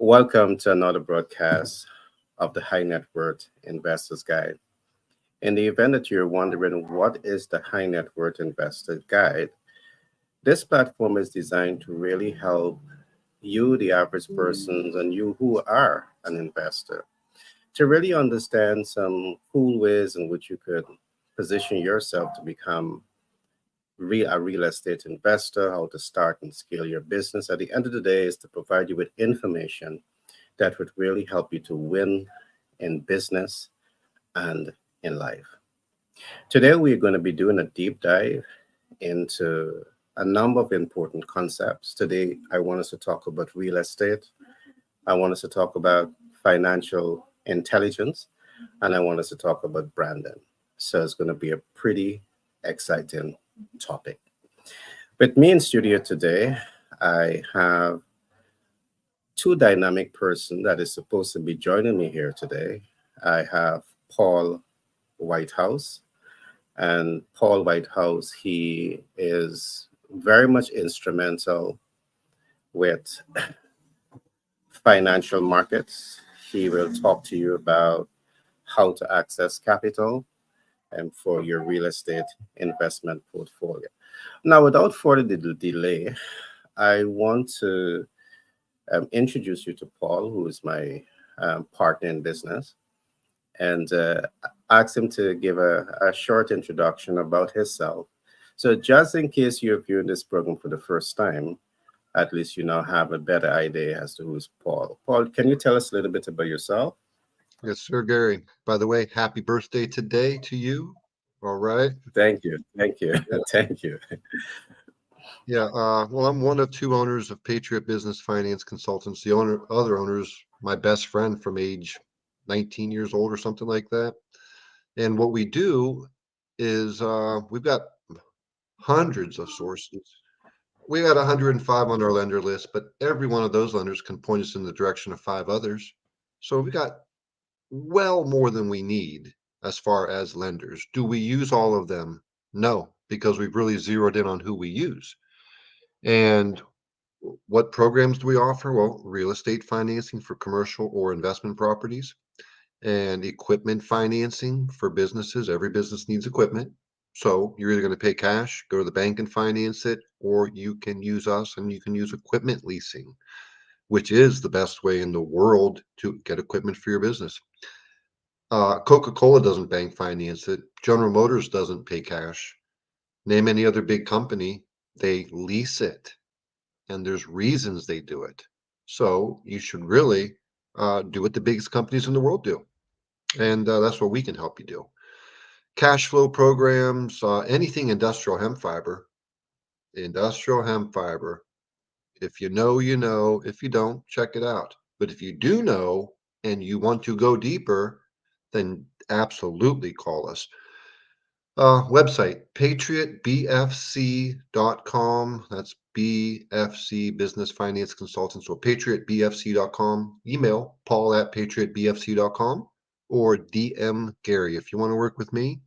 Welcome to another broadcast of the High Net Worth Investors Guide. In the event that you're wondering what is the High Net Worth Investor Guide, this platform is designed to really help you, the average person, and you who are an investor, to really understand some cool ways in which you could position yourself to become a real estate investor, how to start and scale your business. At the end of the day, is to provide you with information that would really help you to win in business and in life. Today, we're going to be doing a deep dive into a number of important concepts. Today, I want us to talk about real estate. I want us to talk about financial intelligence, and I want us to talk about branding. So it's going to be a pretty exciting topic. With me in studio today, I have two dynamic person that is supposed to be joining me here today. I have Paul Whitehouse, and Paul Whitehouse, he is very much instrumental with financial markets. He will talk to you about how to access capital and for your real estate investment portfolio. Now, without further delay, I want to introduce you to Paul, who is my partner in business, and ask him to give a short introduction about himself. So, just in case you're viewing this program for the first time, at least you now have a better idea as to who's Paul. Paul, can you tell us a little bit about yourself? Yes, sir, Gary. By the way, happy birthday today to you. All right. Thank you. Thank you. Yeah. Thank you. Yeah. Well, I'm one of two owners of Patriot Business Finance Consultants. The other owners, my best friend from age 19 years old or something like that. And what we do is we've got hundreds of sources. We got 105 on our lender list, but every one of those lenders can point us in the direction of five others. So we got well more than we need as far as lenders. Do we use all of them? No, because we've really zeroed in on who we use. And what programs do we offer? Well, real estate financing for commercial or investment properties and equipment financing for businesses. Every business needs equipment. So you're either going to pay cash, go to the bank and finance it, or you can use us and you can use equipment leasing, which is the best way in the world to get equipment for your business. Coca-Cola doesn't bank finance it. General Motors doesn't pay cash. Name any other big company, they lease it, and there's reasons they do it. So you should really do what the biggest companies in the world do, and that's what we can help you do. Cash flow programs, anything industrial hemp fiber. Industrial hemp fiber. If you know, you know. If you don't, check it out. But if you do know and you want to go deeper, then absolutely call us. Website, patriotbfc.com. That's BFC Business Finance Consultants. So patriotbfc.com. Email paul at patriotbfc.com or DM Gary. If you want to work with me,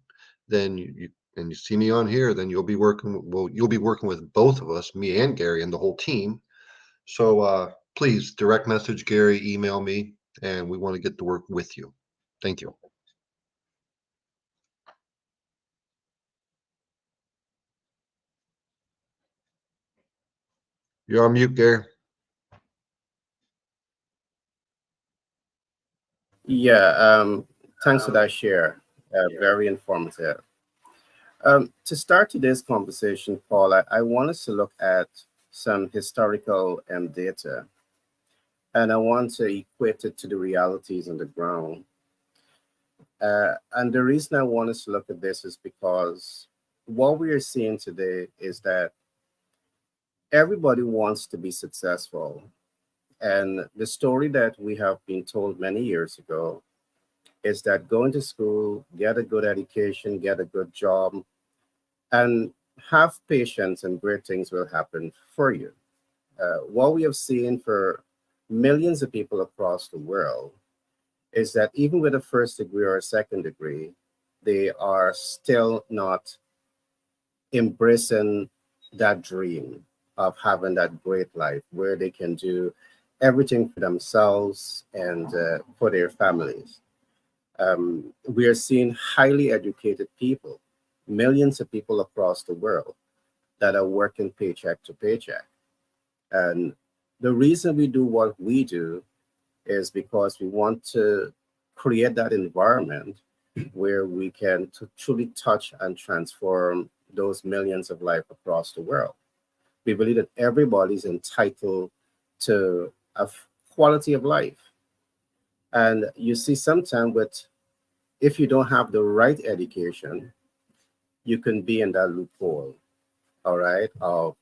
then you see me on here, then you'll be working with both of us, me and Gary and the whole team. So please direct message Gary, email me, and we want to get to work with you. Thank you. You're on mute, Gary. Yeah, thanks for that share. Very informative. To start today's conversation, Paul, I want us to look at some historical data, and I want to equate it to the realities on the ground. And the reason I want us to look at this is because what we are seeing today is that everybody wants to be successful. And the story that we have been told many years ago is that going to school, get a good education, get a good job, and have patience, and great things will happen for you. What we have seen for millions of people across the world is that even with a first degree or a second degree, they are still not embracing that dream of having that great life where they can do everything for themselves and for their families. We are seeing highly educated people, millions of people across the world that are working paycheck to paycheck. And the reason we do what we do is because we want to create that environment where we can truly touch and transform those millions of lives across the world. We believe that everybody is entitled to a quality of life. And you see, sometimes with if you don't have the right education, you can be in that loophole, all right, of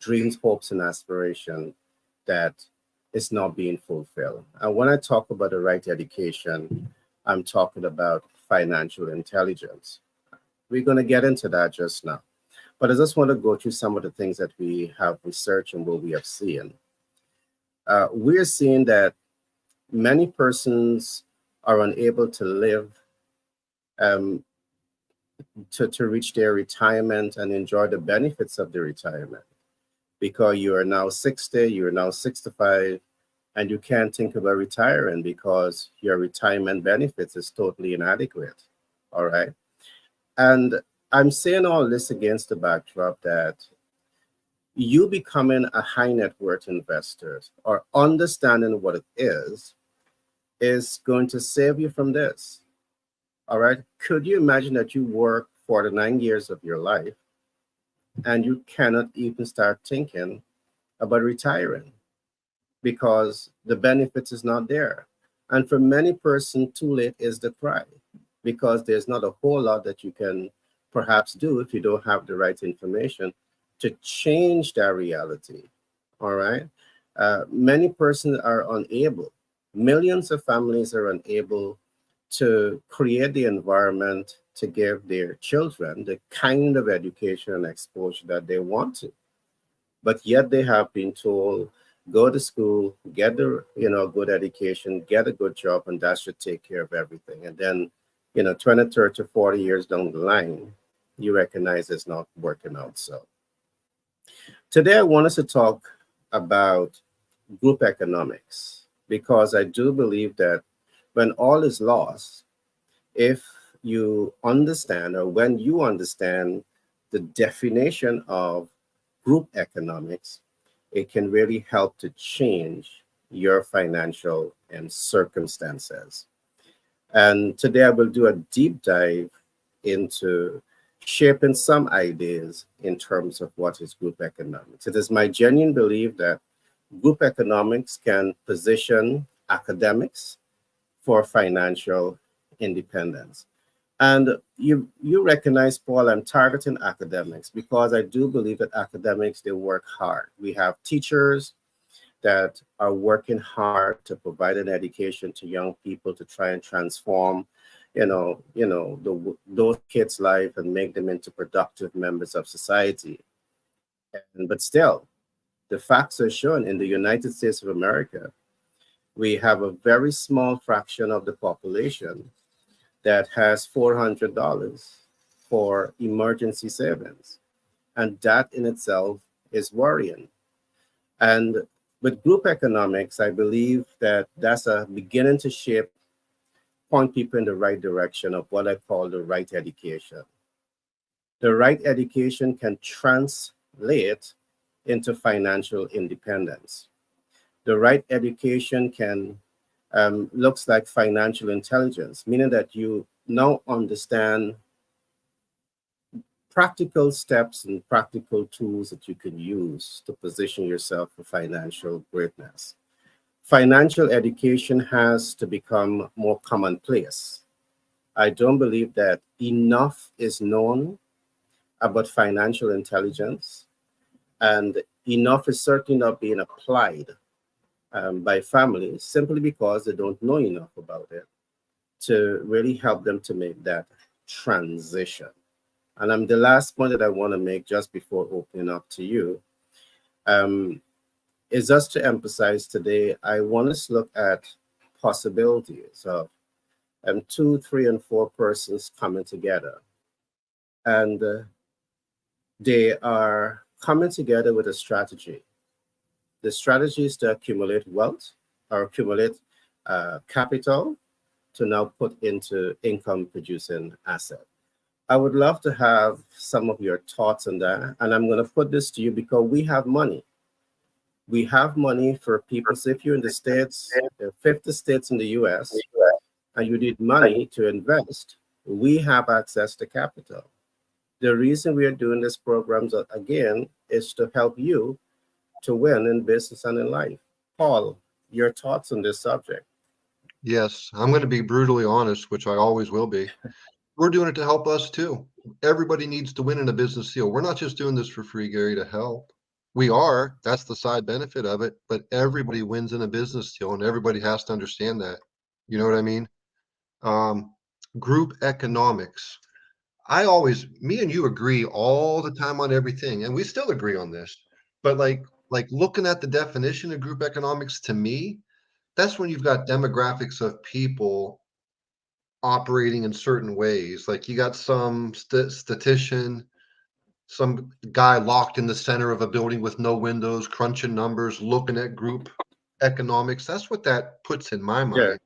dreams, hopes, and aspiration that is not being fulfilled. And when I talk about the right education, I'm talking about financial intelligence. We're going to get into that just now. But I just want to go through some of the things that we have researched and what we have seen. We're seeing that many persons are unable to live um, to reach their retirement and enjoy the benefits of the retirement because you are now 60, you are now 65, and you can't think about retiring because your retirement benefits is totally inadequate. All right. And I'm saying all this against the backdrop that you becoming a high net worth investor or understanding what it is going to save you from this. All right. Could you imagine that you work 49 years of your life and you cannot even start thinking about retiring because the benefits is not there? And for many person, too late is the cry because there's not a whole lot that you can perhaps do if you don't have the right information to change that reality. All right. Many persons are unable, millions of families are unable to create the environment to give their children the kind of education and exposure that they want to. But yet they have been told, go to school, get the good education, get a good job, and that should take care of everything. And then 20, 30, 40 years down the line, you recognize it's not working out. So today I want us to talk about group economics because I do believe that when all is lost, if you understand or when you understand the definition of group economics, it can really help to change your financial and circumstances. And today I will do a deep dive into shaping some ideas in terms of what is group economics. It is my genuine belief that group economics can position academics for financial independence. And you recognize, Paul, I'm targeting academics because I do believe that academics, they work hard. We have teachers that are working hard to provide an education to young people to try and transform, those kids' life and make them into productive members of society. But still, the facts are shown in the United States of America, we have a very small fraction of the population that has $400 for emergency savings. And that in itself is worrying. And with group economics, I believe that that's a beginning to shape, point people in the right direction of what I call the right education. The right education can translate into financial independence. The right education can looks like financial intelligence, meaning that you now understand practical steps and practical tools that you can use to position yourself for financial greatness. Financial education has to become more commonplace. I don't believe that enough is known about financial intelligence, and enough is certainly not being applied by families simply because they don't know enough about it to really help them to make that transition. And the last point that I want to make just before opening up to you um, is just to emphasize today, I want us to look at possibilities of two, three, and four persons coming together. And they are coming together with a strategy. The strategy is to accumulate wealth or accumulate capital to now put into income producing asset. I would love to have some of your thoughts on that. And I'm going to put this to you because we have money. We have money for people. So if you're in the States, there are 50 states in the US, and you need money to invest, we have access to capital. The reason we are doing this programs again is to help you to win in business and in life. Paul, your thoughts on this subject? Yes, I'm going to be brutally honest, which I always will be. We're doing it to help us too. Everybody needs to win in a business deal. We're not just doing this for free, Gary, to help. We are. That's the side benefit of it. But everybody wins in a business deal, and everybody has to understand that. You know what I mean? Um, Group economics. Me and you agree all the time on everything, and we still agree on this. But like looking at the definition of group economics, to me, that's when you've got demographics of people operating in certain ways. Like you got some statistician, some guy locked in the center of a building with no windows, crunching numbers, looking at group economics. That's what that puts in my Yeah. mind.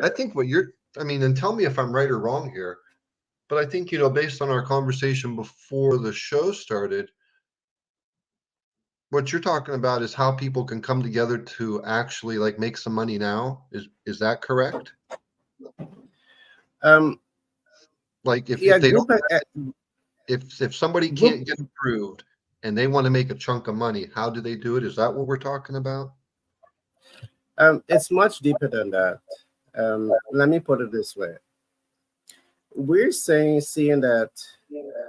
I think what you're, I mean, and tell me if I'm right or wrong here, but I think, based on our conversation before the show started, what you're talking about is how people can come together to actually like make some money now. Is that correct? Um, Like yeah, if they don't, if somebody group, can't get approved and they want to make a chunk of money, how do they do it? Is that what we're talking about? it's much deeper than that. Let me put it this way. We're seeing that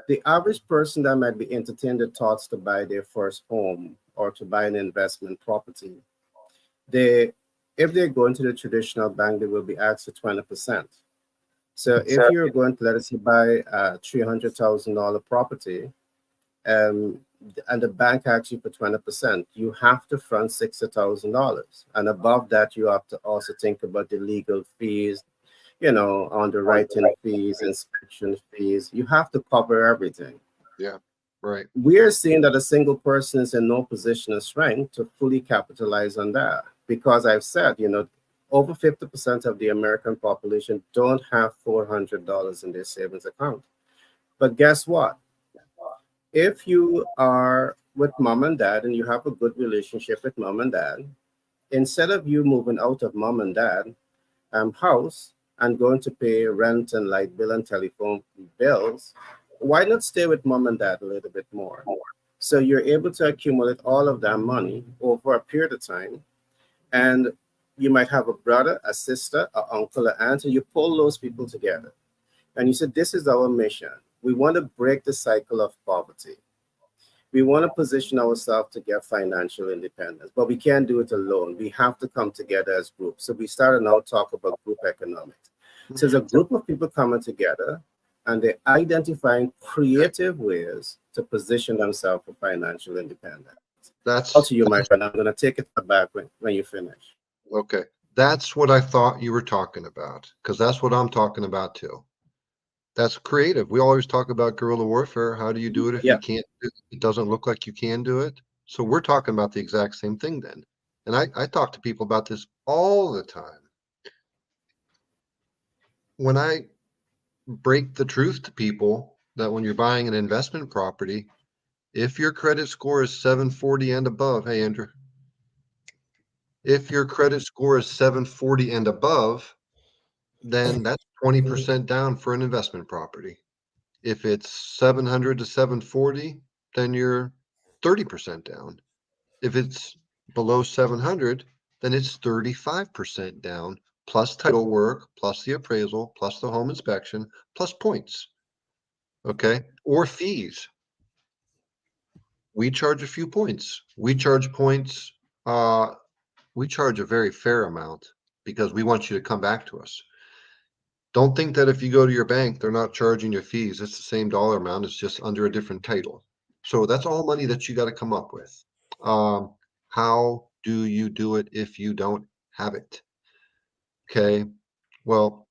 the average person that might be entertaining the thoughts to buy their first home or to buy an investment property, they, if they're going to the traditional bank, they will be asked for 20%. So if you're going to, let us say, buy a $300,000 property, um, and the bank asks you for 20%, you have to front $60,000. And above that, you have to also think about the legal fees, underwriting fees, inspection fees. You have to cover everything. Yeah, right. We are seeing that a single person is in no position of strength to fully capitalize on that. Because I've said, over 50% of the American population don't have $400 in their savings account. But guess what? If you are with mom and dad and you have a good relationship with mom and dad, instead of you moving out of mom and dad house and going to pay rent and light bill and telephone bills, why not stay with mom and dad a little bit more? So you're able to accumulate all of that money over a period of time, and you might have a brother, a sister, an uncle, an aunt, and you pull those people together. And you said, this is our mission. We want to break the cycle of poverty. We want to position ourselves to get financial independence, but we can't do it alone. We have to come together as groups. So we started now talk about group economics. So it's a group of people coming together and they're identifying creative ways to position themselves for financial independence. All That's to you, my friend. I'm going to take it back when you finish. okay. That's what I thought you were talking about, because that's what I'm talking about too. That's creative. We always talk about guerrilla warfare. How do you do it if you Yeah. can't? It doesn't look like you can do it. So we're talking about the exact same thing then. And I talk to people about this all the time. When I break the truth to people that when you're buying an investment property, if your credit score is 740 and above, hey, Andrew, if your credit score is 740 and above, then that's 20% down for an investment property. If it's 700 to 740, then you're 30% down. If it's below 700, then it's 35% down, plus title work, plus the appraisal, plus the home inspection, plus points. Okay. Or fees. We charge a few points. We charge points. Uh, we charge a very fair amount because we want you to come back to us. Don't think that if you go to your bank, they're not charging you fees. It's the same dollar amount. It's just under a different title. So that's all money that you got to come up with. How do you do it if you don't have it? Okay. Well,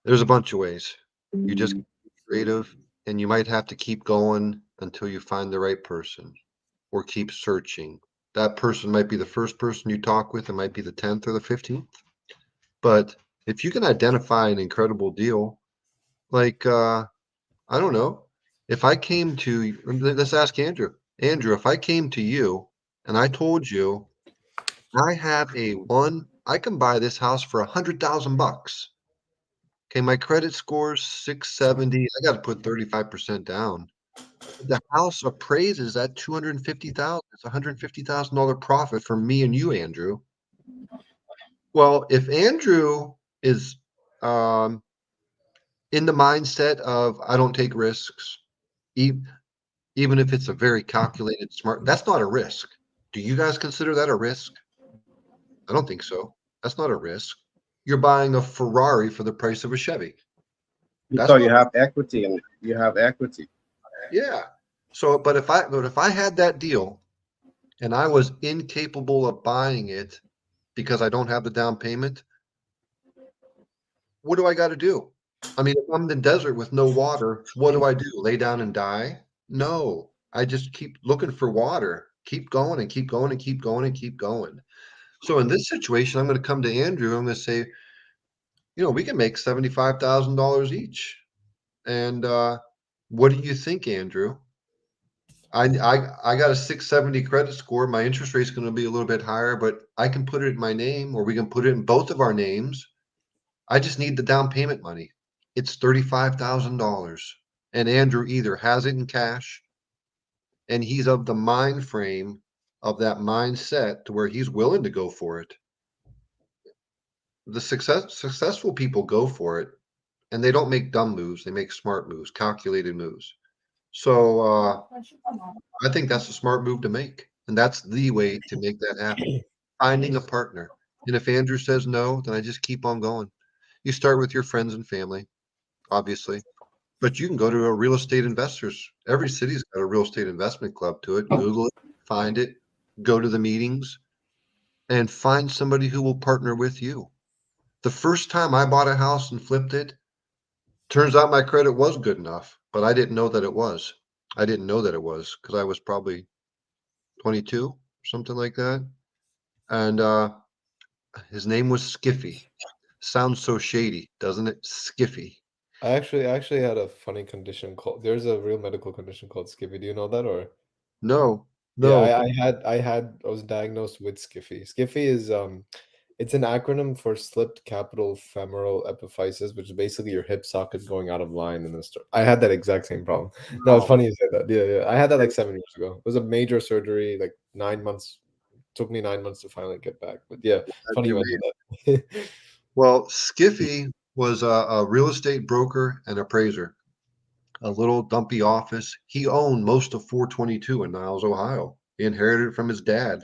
there's a bunch of ways. You just be creative and you might have to keep going until you find the right person. or keep searching. That person might be the first person you talk with, it might be the 10th or the 15th. But if you can identify an incredible deal, like, I don't know, if I came to, let's ask Andrew. Andrew, if I came to you and I told you I have I can buy this house for 100,000 bucks. Okay, my credit score's 670. I got to put 35% down. The house appraises at 250,000. It's $150,000 profit for me and you, Andrew. Well, if Andrew is um, in the mindset of I don't take risks, e- even if it's a very calculated, smart, that's not a risk. Do you guys consider that a risk? I don't think so. That's not a risk. You're buying a Ferrari for the price of a Chevy. That's Because not, you have equity and you have equity. yeah. So, but if I had that deal and I was incapable of buying it because I don't have the down payment, what do I got to do? I mean, if I'm in the desert with no water, what do I do? Lay down and die? No, I just keep looking for water, keep going and keep going and keep going and keep going. So in this situation, I'm going to come to Andrew. I'm going to say, we can make $75,000 each. And what do you think, Andrew? I got a 670 credit score. My interest rate's going to be a little bit higher, but I can put it in my name, or we can put it in both of our names. I just need the down payment money. It's $35,000. And Andrew either has it in cash and he's of the mind frame of that mindset to where he's willing to go for it. The successful people go for it and they don't make dumb moves. They make smart moves, calculated moves. So I think that's a smart move to make. And that's the way to make that happen. Finding a partner. And if Andrew says no, then I just keep on going. You start with your friends and family, obviously. But you can go to a real estate investors. Every city's got a real estate investment club to it. Google it, find it, go to the meetings, and find somebody who will partner with you. The first time I bought a house and flipped it, turns out my credit was good enough, but I didn't know that it was. I didn't know that it was because I was probably 22, something like that. And his name was Skiffy. Sounds so shady, doesn't it? Skiffy. I actually had a funny condition called there's a real medical condition called Skiffy. Do you know that or? No, Yeah, no. I was diagnosed with Skiffy. Skiffy is it's an acronym for slipped capital femoral epiphysis, which is basically your hip socket going out of line in the I had that exact same problem. No, it's Wow. funny you said that. Yeah, yeah. I had that like 7 years ago. It was a major surgery, like 9 months. Took me 9 months to finally get back. But yeah, funny you You mentioned that. Well, Skiffy was a real estate broker and appraiser, a little dumpy office. He owned most of 422 in Niles, Ohio. He inherited it from his dad.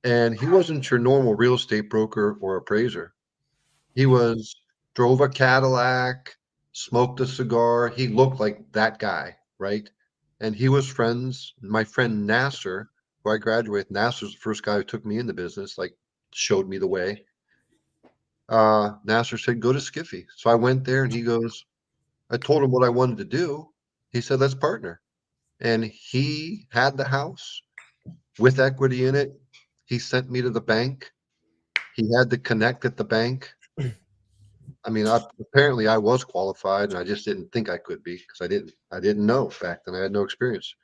And he wasn't your normal real estate broker or appraiser. He drove a Cadillac, smoked a cigar. He looked like that guy, right? And he was friends. My friend Nasser, who I graduated, Nasser's the first guy who took me in the business, like showed me the way. Nasser said, go to Skiffy. So I went there and I told him what I wanted to do. He said, let's partner. And he had the house with equity in it. He sent me to the bank. He had to connect at the bank. I mean, apparently I was qualified and I just didn't think I could be because I didn't know back then. I had no experience,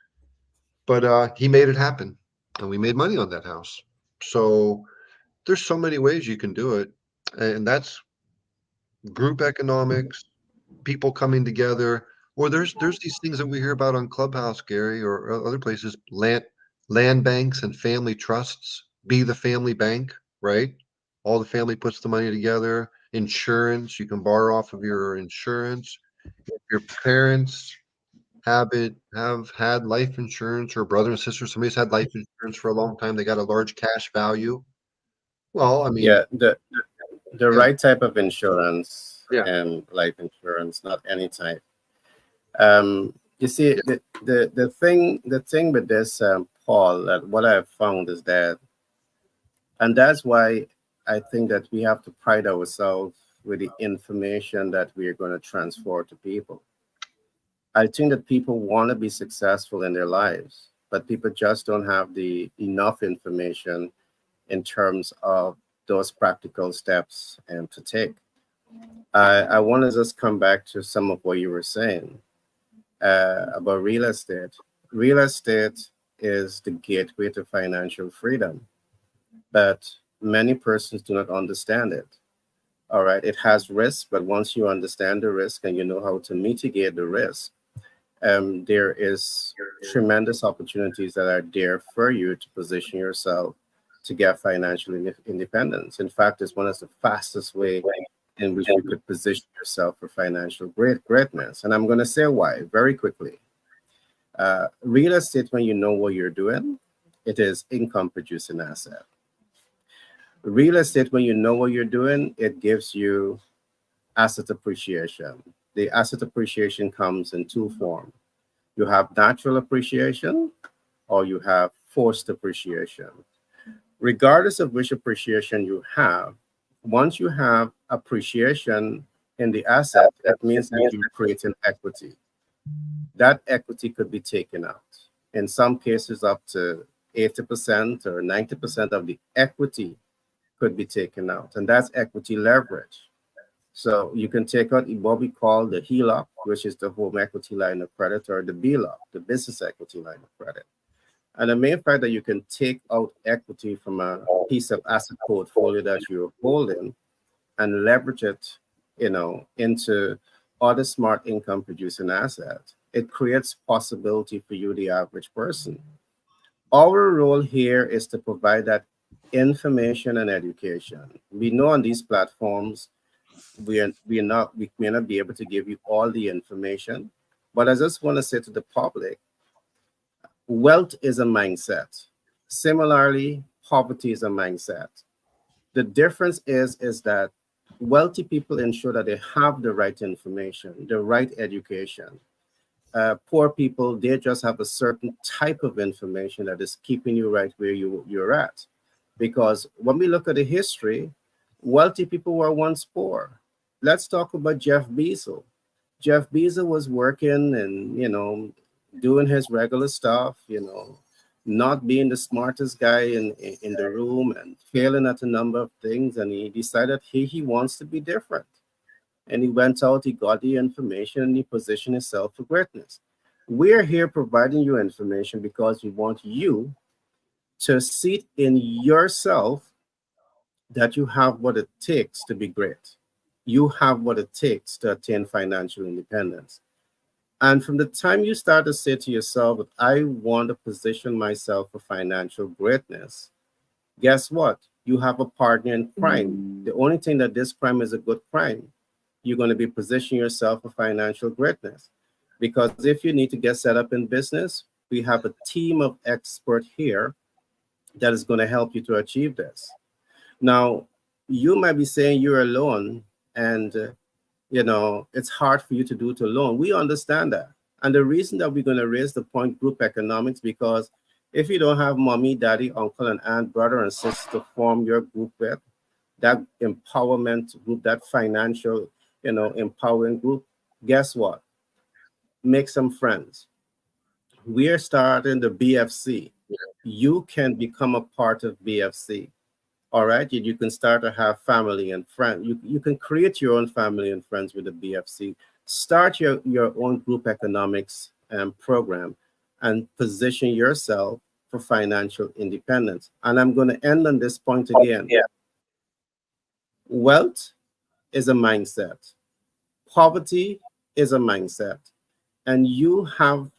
but he made it happen and we made money on that house. So there's so many ways you can do it. And that's group economics, people coming together, or there's these things that we hear about on Clubhouse, Gary, or other places, land banks and family trusts. Be the family bank, right? All the family puts the money together. Insurance, you can borrow off of your insurance. If your parents have had life insurance, or brother and sister, somebody's had life insurance for a long time, they got a large cash value. Well, I mean, Yeah, the yeah, right type of insurance yeah, and life insurance, not any type. You see, yeah. the thing with this, Paul, that what I've found is that, and that's why I think that we have to pride ourselves with the information that we are going to transfer to people. I think that people want to be successful in their lives, but people just don't have the enough information in terms of those practical steps and to take. I want to just come back to some of what you were saying about real estate. Real estate is the gateway to financial freedom, but many persons do not understand it. All right, it has risk, but once you understand the risk and you know how to mitigate the risk, there is tremendous opportunities that are there for you to position yourself to get financial independence. In fact, it's one of the fastest way in which you could position yourself for financial greatness. And I'm going to say why very quickly. Real estate, when you know what you're doing, it is income producing asset. Real estate, when you know what you're doing, it gives you asset appreciation. The asset appreciation comes in two forms. You have natural appreciation or you have forced appreciation. Regardless of which appreciation you have, once you have appreciation in the asset, it means that you create an equity. That equity could be taken out. In some cases, up to 80% or 90% of the equity could be taken out, and that's equity leverage. So you can take out what we call the HELOC, which is the home equity line of credit, or the BLOC, the business equity line of credit. And the main fact that you can take out equity from a piece of asset portfolio that you're holding and leverage it, into other smart income producing assets, it creates possibility for you, the average person. Our role here is to provide that information and education. We know on these platforms we may not be able to give you all the information, but I just want to say to the public, wealth is a mindset. Similarly, poverty is a mindset. The difference is that wealthy people ensure that they have the right information, the right education. Poor people, they just have a certain type of information that is keeping you right where you're at. Because when we look at the history, wealthy people were once poor. Let's talk about Jeff Bezos. Jeff Bezos was working and, doing his regular stuff, not being the smartest guy in the room and failing at a number of things. And he decided he wants to be different. And he went out, he got the information, and he positioned himself for greatness. We're here providing you information because we want you to see it in yourself that you have what it takes to be great. You have what it takes to attain financial independence. And from the time you start to say to yourself, I want to position myself for financial greatness, guess what? You have a partner in crime. The only thing that this crime is a good crime, you're going to be positioning yourself for financial greatness. Because if you need to get set up in business, we have a team of experts here that is going to help you to achieve this. Now, you might be saying you're alone and it's hard for you to do it alone. We understand that. And the reason that we're going to raise the point group economics, because if you don't have mommy, daddy, uncle, and aunt, brother, and sister to form your group with, that empowerment group, that financial, empowering group, guess what? Make some friends. We are starting the BFC. You can become a part of BFC. All right, you can start to have family and friends. You can create your own family and friends with the BFC. Start your own group economics program and position yourself for financial independence. And I'm going to end on this point again. Yeah. Wealth is a mindset. Poverty is a mindset. And you have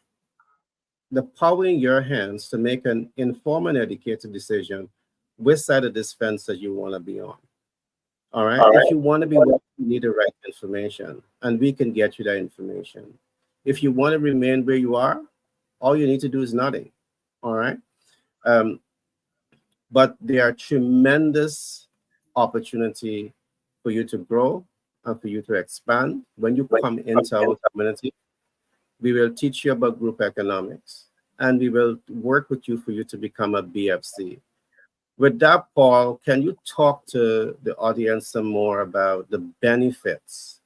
the power in your hands to make an informed and educated decision which side of this fence that you want to be on. All right. If you want to be wealthy, you need the right information, and we can get you that information. If you want to remain where you are, all you need to do is nothing. All right. Um, but there are tremendous opportunity for you to grow and for you to expand. When you come into our community, we will teach you about group economics, and we will work with you for you to become a BFC. With that, Paul, can you talk to the audience some more about the benefits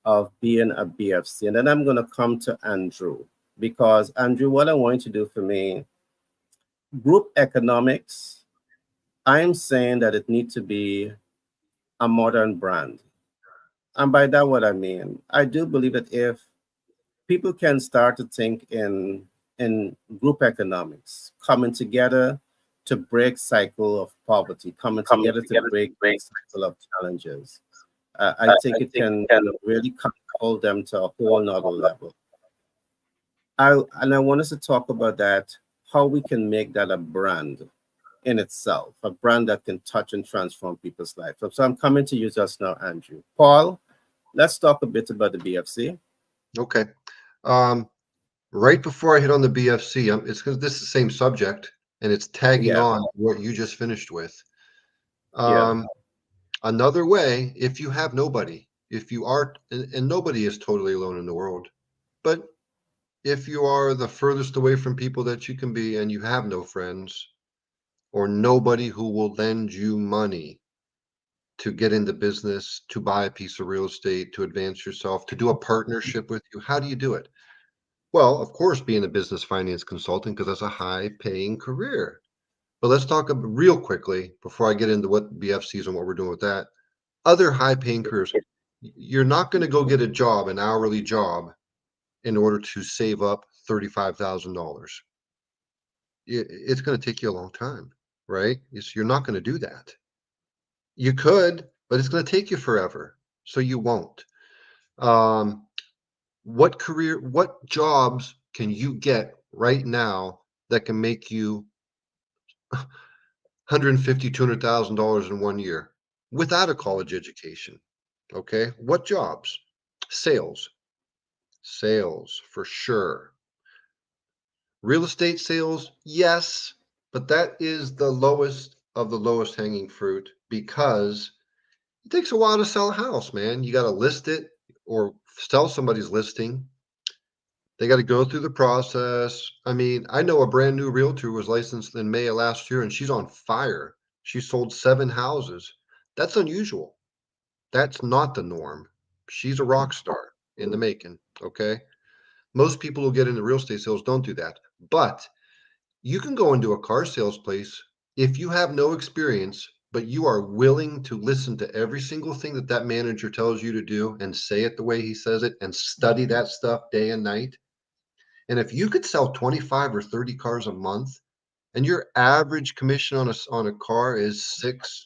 of being a BFC? And then I'm going to come to Andrew, because Andrew, what I want you to do for me Group economics, I'm saying that it needs to be a modern brand. And by that, what I mean, I do believe that if people can start to think in group economics, coming together to break cycle of poverty, coming together to break cycle of challenges, I think it can really hold them to a whole nother level. I want us to talk about that, how we can make that a brand in itself, a brand that can touch and transform people's lives. So I'm coming to you just now, Andrew. Paul, let's talk a bit about the BFC. Okay. Um, right before I hit on the BFC, it's because this is the same subject and it's tagging Yeah, on what you just finished with. yeah, Um, another way, if you have nobody, if you are, and nobody is totally alone in the world, but if you are the furthest away from people that you can be and you have no friends or nobody who will lend you money to get into business, to buy a piece of real estate, to advance yourself, to do a partnership with you, how do you do it? Well, of course, being a business finance consultant, because that's a high paying career. But let's talk real quickly before I get into what BFCs and what we're doing with that. Other high paying careers, you're not going to go get a job, an hourly job, in order to save up $35,000. It's going to take you a long time, right? You're not going to do that. You could, but it's going to take you forever. So you won't. Um, what jobs can you get right now that can make you 150, $200,000 in 1 year without a college education? Okay. What jobs? Sales, sales for sure. Real estate sales, yes, but that is the lowest of the lowest hanging fruit because it takes a while to sell a house, man. You got to list it or sell somebody's listing. They got to go through the process. I mean, I know a brand new realtor was licensed in May of last year and she's on fire. She sold 7 houses. That's unusual. That's not the norm. She's a rock star in the making. Okay. Most people who get into real estate sales don't do that. But you can go into a car sales place if you have no experience, but you are willing to listen to every single thing that that manager tells you to do and say it the way he says it and study that stuff day and night. And if you could sell 25 or 30 cars a month and your average commission on a car is $600,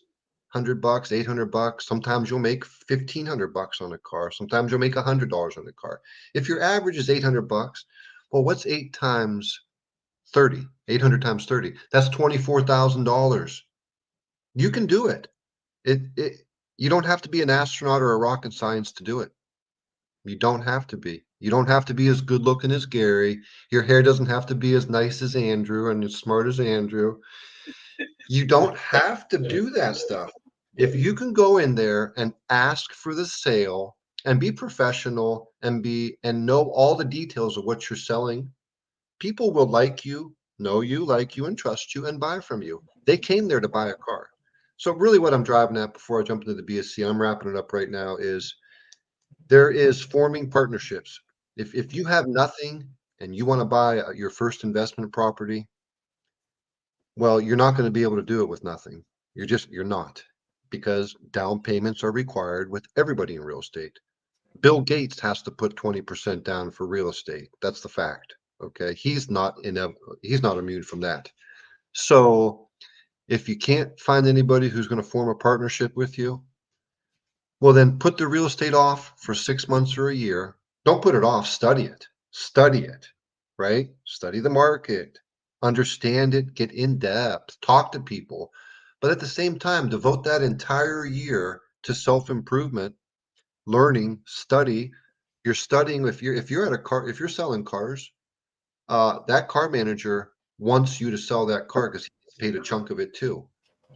$800, sometimes you'll make $1,500 on a car. Sometimes you'll make $100 on a car. If your average is $800, well, what's 8 times 30? 800 times 30. That's $24,000. You can do it. It you don't have to be an astronaut or a rocket science to do it. You don't have to be. You don't have to be as good looking as Gary. Your hair doesn't have to be as nice as Andrew and as smart as Andrew. You don't have to do that stuff. If you can go in there and ask for the sale and be professional and know all the details of what you're selling, people will like you, know you, like you, and trust you and buy from you. They came there to buy a car. So really what I'm driving at before I jump into the BSC, I'm wrapping it up right now, is there is forming partnerships. If you have nothing and you want to buy your first investment property, well, you're not going to be able to do it with nothing. You're not, because down payments are required with everybody in real estate. Bill Gates has to put 20% down for real estate. That's the fact. Okay. He's not immune from that. So if you can't find anybody who's going to form a partnership with you, well, then put the real estate off for 6 months or a year. Don't put it off. Study it. Study it, right? Study the market, understand it, get in depth, talk to people. But at the same time, devote that entire year to self improvement, learning, study. You're studying if you're at a car, if you're selling cars, that car manager wants you to sell that car because he's paid a chunk of it too.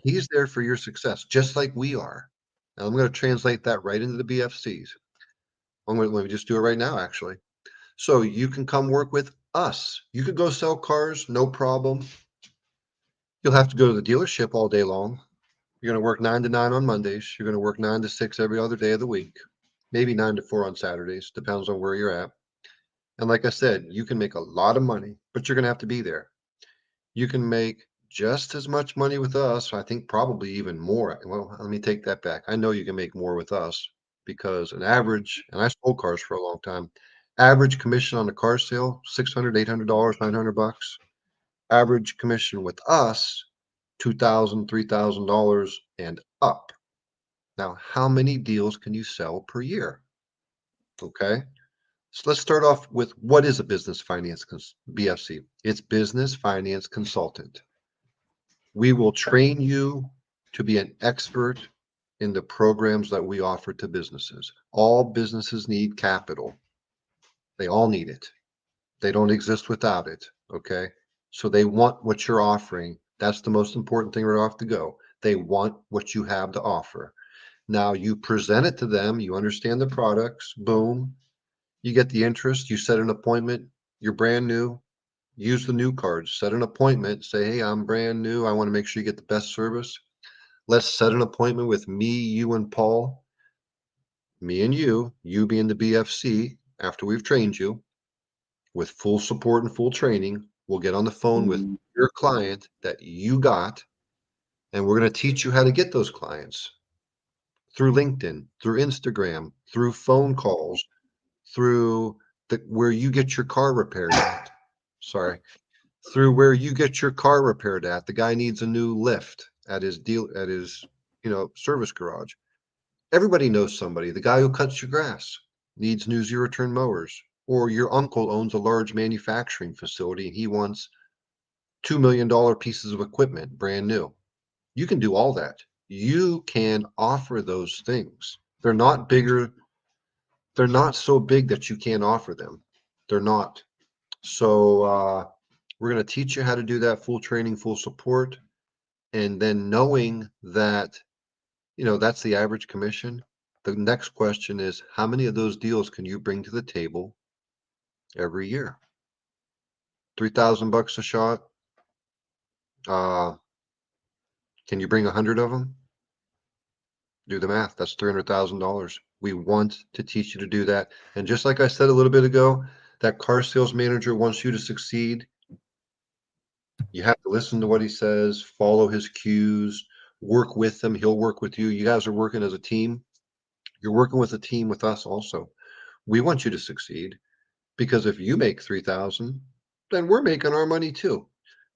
He's there for your success, just like we are. Now I'm going to translate that right into the BFCs. Let me just do it right now, actually. So you can come work with us. You could go sell cars, no problem. You'll have to go to the dealership all day long. You're going to work 9 to 9 on Mondays. You're going to work 9 to 6 every other day of the week, maybe 9 to 4 on Saturdays, depends on where you're at. And like I said, you can make a lot of money, but you're going to have to be there. You can make just as much money with us. I think probably even more. Well, let me take that back. I know you can make more with us because an average, and I sold cars for a long time, average commission on a car sale, 600, $800, $900. Average commission with us, 2,000, $3,000 and up. Now, how many deals can you sell per year? Okay. So let's start off with what is a business finance BFC? It's business finance consultant. We will train you to be an expert in the programs that we offer to businesses. All businesses need capital. They all need it. They don't exist without it. Okay. So they want what you're offering. That's the most important thing right off the go. They want what you have to offer. Now you present it to them. You understand the products. Boom. You get the interest. You set an appointment. You're brand new. Use the new cards. Set an appointment. Say, hey, I'm brand new. I want to make sure you get the best service. Let's set an appointment with me, you, and Paul. Me and you being the BFC after we've trained you with full support and full training. We'll get on the phone with your client that you got, and we're going to teach you how to get those clients through LinkedIn, through Instagram, through phone calls, through where you get your car repaired at. Sorry, through where you get your car repaired at. The guy needs a new lift at his service garage. Everybody knows somebody. The guy who cuts your grass needs new zero turn mowers, or your uncle owns a large manufacturing facility and he wants $2 million pieces of equipment brand new. You can do all that. You can offer those things. They're not bigger. They're not so big that you can't offer them. They're not. So we're going to teach you how to do that, full training, full support. And then knowing that, that's the average commission. The next question is, how many of those deals can you bring to the table every year? 3,000 bucks a shot. Uh, can you bring 100 of them? Do the math. That's $300,000. We want to teach you to do that. And just like I said a little bit ago, that car sales manager wants you to succeed. You have to listen to what he says, follow his cues, work with him. He'll work with you. You guys are working as a team. You're working with a team with us also. We want you to succeed because if you make 3,000, then we're making our money too.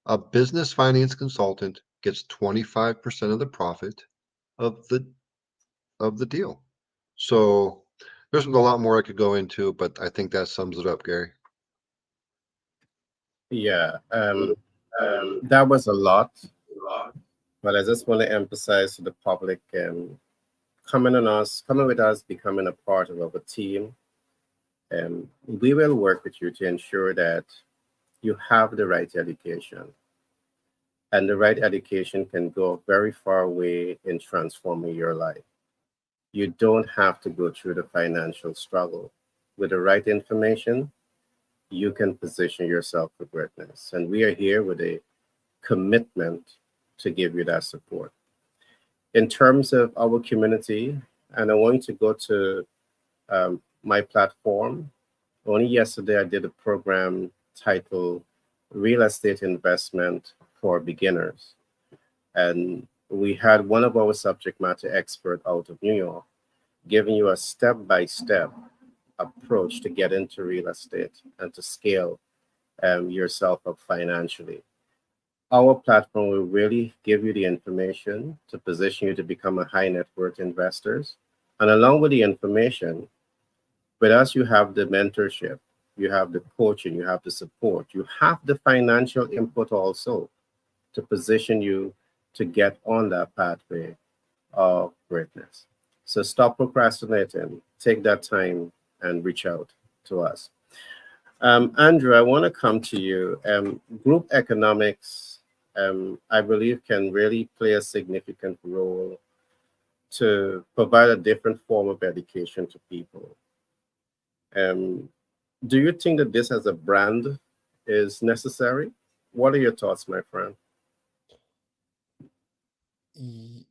A business finance consultant gets 25% of the profit of the deal. So there's a lot more I could go into, but I think that sums it up, Gary. Yeah, that was a lot, but I just want to emphasize to the public, coming with us, becoming a part of our team. We will work with you to ensure that you have the right education. And the right education can go a very far way in transforming your life. You don't have to go through the financial struggle. With the right information, you can position yourself for greatness. And we are here with a commitment to give you that support. In terms of our community, and I want to go to my platform. Only yesterday, I did a program titled Real Estate Investment for Beginners. And we had one of our subject matter expert out of New York giving you a step by step approach to get into real estate and to scale yourself up financially. Our platform will really give you the information to position you to become a high net worth investors. And along with the information, with us, you have the mentorship, you have the coaching, you have the support, you have the financial input also to position you to get on that pathway of greatness. So stop procrastinating, take that time and reach out to us. Andrew, I want to come to you. Group economics, I believe, can really play a significant role to provide a different form of education to people. Um, do you think that this as a brand is necessary? What are your thoughts, my friend?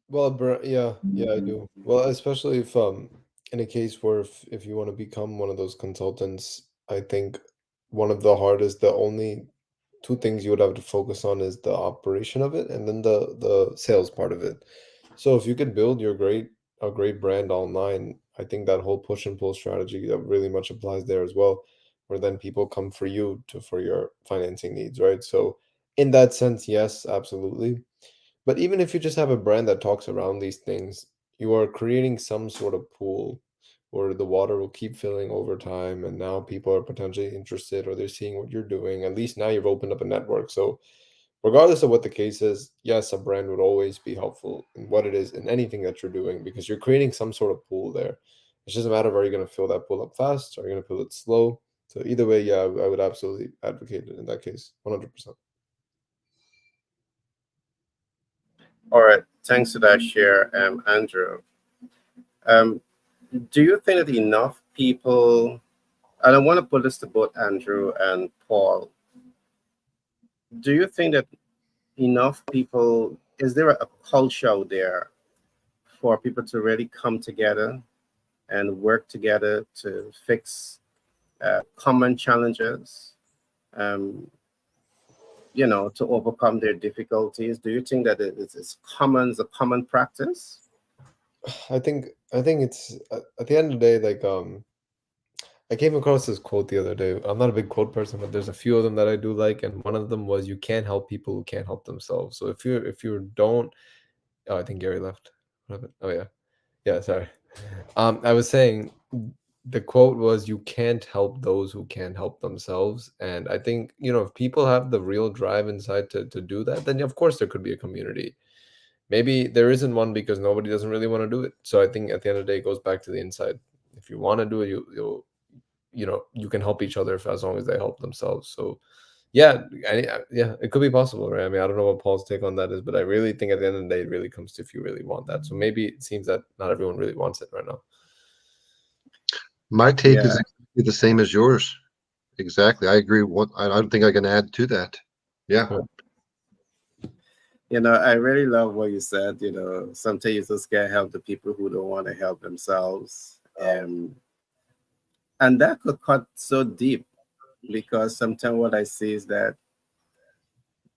Well, yeah, yeah, I do. Well, especially if in a case where if you want to become one of those consultants, I think one of the hardest, the only two things you would have to focus on is the operation of it and then the sales part of it. So if you could build your great a great brand online, I think that whole push and pull strategy that really much applies there as well, where then people come for you to for your financing needs, right? So in that sense, yes, absolutely. But even if you just have a brand that talks around these things, you are creating some sort of pool where the water will keep filling over time. And now people are potentially interested or they're seeing what you're doing. At least now you've opened up a network. So, regardless of what the case is, yes, a brand would always be helpful in what it is in anything that you're doing because you're creating some sort of pool there. It's just a matter of are you going to fill that pool up fast? Or are you going to fill it slow? So, either way, yeah, I would absolutely advocate it in that case, 100%. All right, thanks for that share, Andrew. Um, do you think that enough people, and I want to put this to both Andrew and Paul, do you think that enough people, is there a culture out there for people to really come together and work together to fix common challenges, um, to overcome their difficulties? Do you think that it's common, it's a common practice? I think it's at the end of the day, like I came across this quote the other day. I'm not a big quote person, but there's a few of them that I do like, and one of them was, "You can't help people who can't help themselves." So if you don't, oh, I think Gary left. What happened? Oh yeah, yeah. Sorry. I was saying the quote was, "You can't help those who can't help themselves," and I think if people have the real drive inside to do that, then of course there could be a community. Maybe there isn't one because nobody doesn't really want to do it. So I think at the end of the day, it goes back to the inside. If you want to do it, you can help each other if, as long as they help themselves. So yeah, yeah, it could be possible, right? I mean, I don't know what Paul's take on that is, but I really think at the end of the day, it really comes to if you really want that. So maybe it seems that not everyone really wants it right now. My take is Yeah, exactly the same as yours. Exactly. I agree. I don't think I can add to that. Yeah. Yeah. I really love what you said. Sometimes you just can't help the people who don't want to help themselves. And that could cut so deep because sometimes what I see is that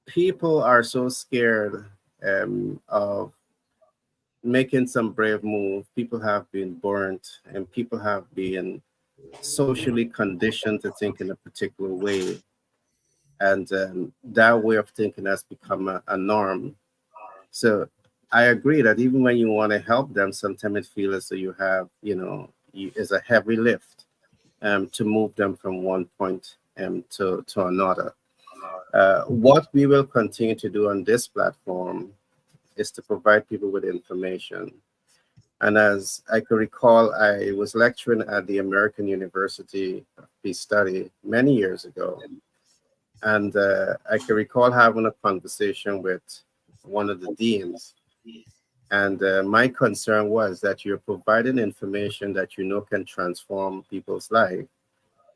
people are so scared of making some brave move. People have been burnt and people have been socially conditioned to think in a particular way. And that way of thinking has become a norm. So I agree that even when you want to help them, sometimes it feels as though you have, it's a heavy lift to move them from one point to another. What we will continue to do on this platform is to provide people with information. And as I could recall, I was lecturing at the American University of Peace Study many years ago. And I can recall having a conversation with one of the deans. And my concern was that you're providing information that can transform people's life,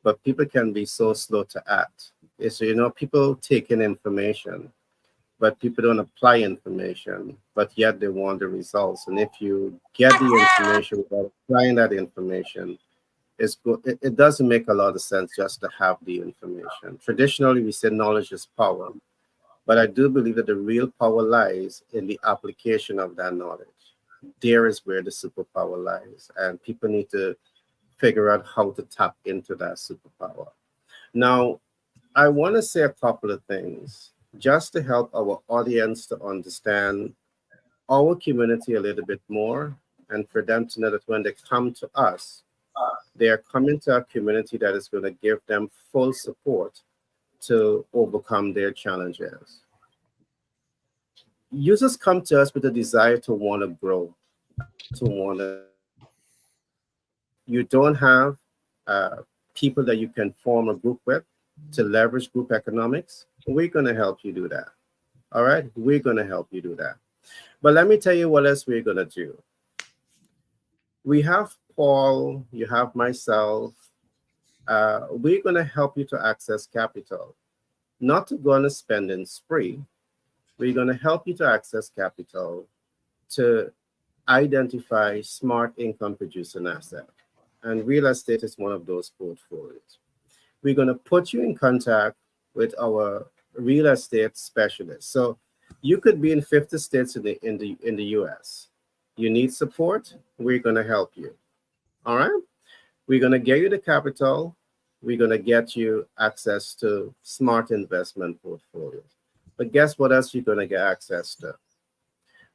but people can be so slow to act. So, people take in information, but people don't apply information, but yet they want the results. And if you get the information without applying that information, it doesn't make a lot of sense just to have the information. Traditionally, we say knowledge is power, but I do believe that the real power lies in the application of that knowledge. There is where the superpower lies, and people need to figure out how to tap into that superpower. Now, I want to say a couple of things just to help our audience to understand our community a little bit more, and for them to know that when they come to us, they are coming to a community that is going to give them full support to overcome their challenges. Users come to us with a desire to want to grow, to want to succeed. You don't have people that you can form a group with to leverage group economics. We're going to help you do that. All right, we're going to help you do that. But let me tell you what else we're going to do. We have Paul, you have myself. We're going to help you to access capital, not to go on a spending spree. We're going to help you to access capital to identify smart income producing asset. And real estate is one of those portfolios. We're going to put you in contact with our real estate specialist. So you could be in 50 states in the US. You need support, we're going to help you. All right? We're going to get you the capital. We're going to get you access to smart investment portfolios. But guess what else you're going to get access to?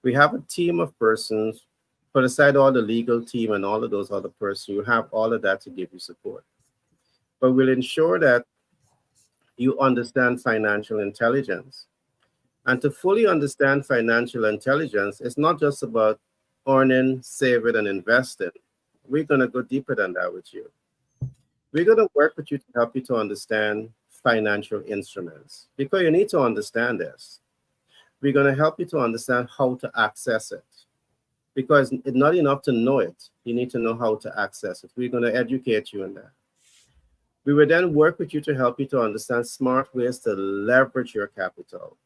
We have a team of persons, put aside all the legal team and all of those other persons, you have all of that to give you support. But we'll ensure that you understand financial intelligence. And to fully understand financial intelligence, it's not just about earning, saving, and investing. We're going to go deeper than that with you. We're going to work with you to help you to understand financial instruments because you need to understand this. We're going to help you to understand how to access it because it's not enough to know it. You need to know how to access it. We're going to educate you in that. We will then work with you to help you to understand smart ways to leverage your capital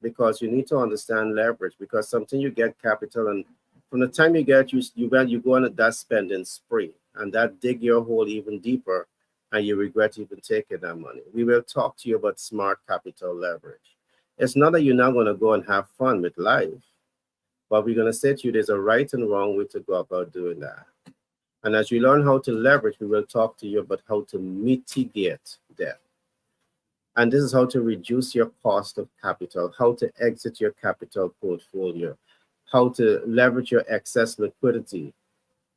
because you need to understand leverage because something you get capital and from the time you get you go on that spending spree and that dig your hole even deeper and you regret even taking that money. We will talk to you about smart capital leverage. It's not that you're not going to go and have fun with life, but we're going to say to you there's a right and wrong way to go about doing that. And as you learn how to leverage, we will talk to you about how to mitigate debt. And this is how to reduce your cost of capital, how to exit your capital portfolio, how to leverage your excess liquidity,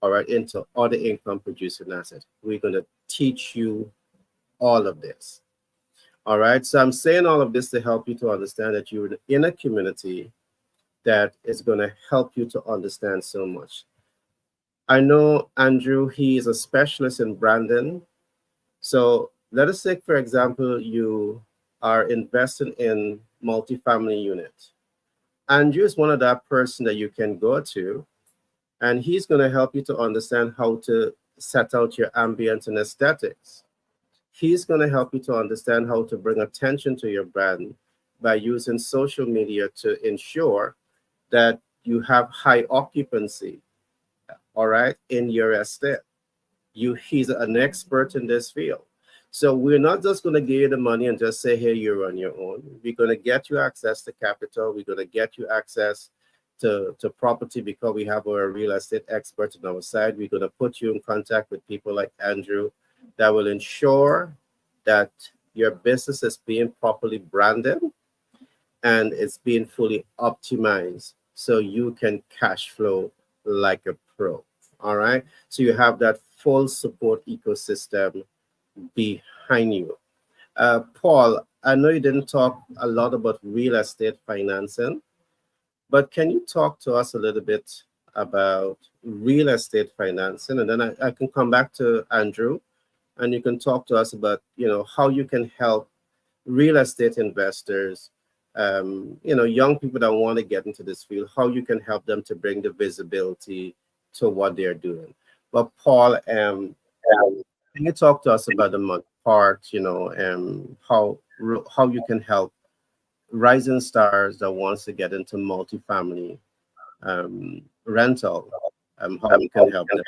all right, into other income producing assets. We're going to teach you all of this. All right. So I'm saying all of this to help you to understand that you're in a community that is going to help you to understand so much. I know Andrew, he is a specialist in branding. So let us take, for example, you are investing in multifamily unit. Andrew is one of that person that you can go to, and he's going to help you to understand how to set out your ambience and aesthetics. He's going to help you to understand how to bring attention to your brand by using social media to ensure that you have high occupancy, all right, in your estate. He's an expert in this field. So we're not just going to give you the money and just say, hey, you're on your own. We're going to get you access to capital. We're going to get you access to property because we have our real estate experts on our side. We're going to put you in contact with people like Andrew that will ensure that your business is being properly branded and it's being fully optimized so you can cash flow like a pro. All right. So you have that full support ecosystem behind you. Paul, I know you didn't talk a lot about real estate financing, but can you talk to us a little bit about real estate financing? And then I can come back to Andrew and you can talk to us about, how you can help real estate investors, young people that want to get into this field, how you can help them to bring the visibility to what they're doing. But Paul, can you talk to us about the money part, how you can help rising stars that wants to get into multifamily rental, how you can help them?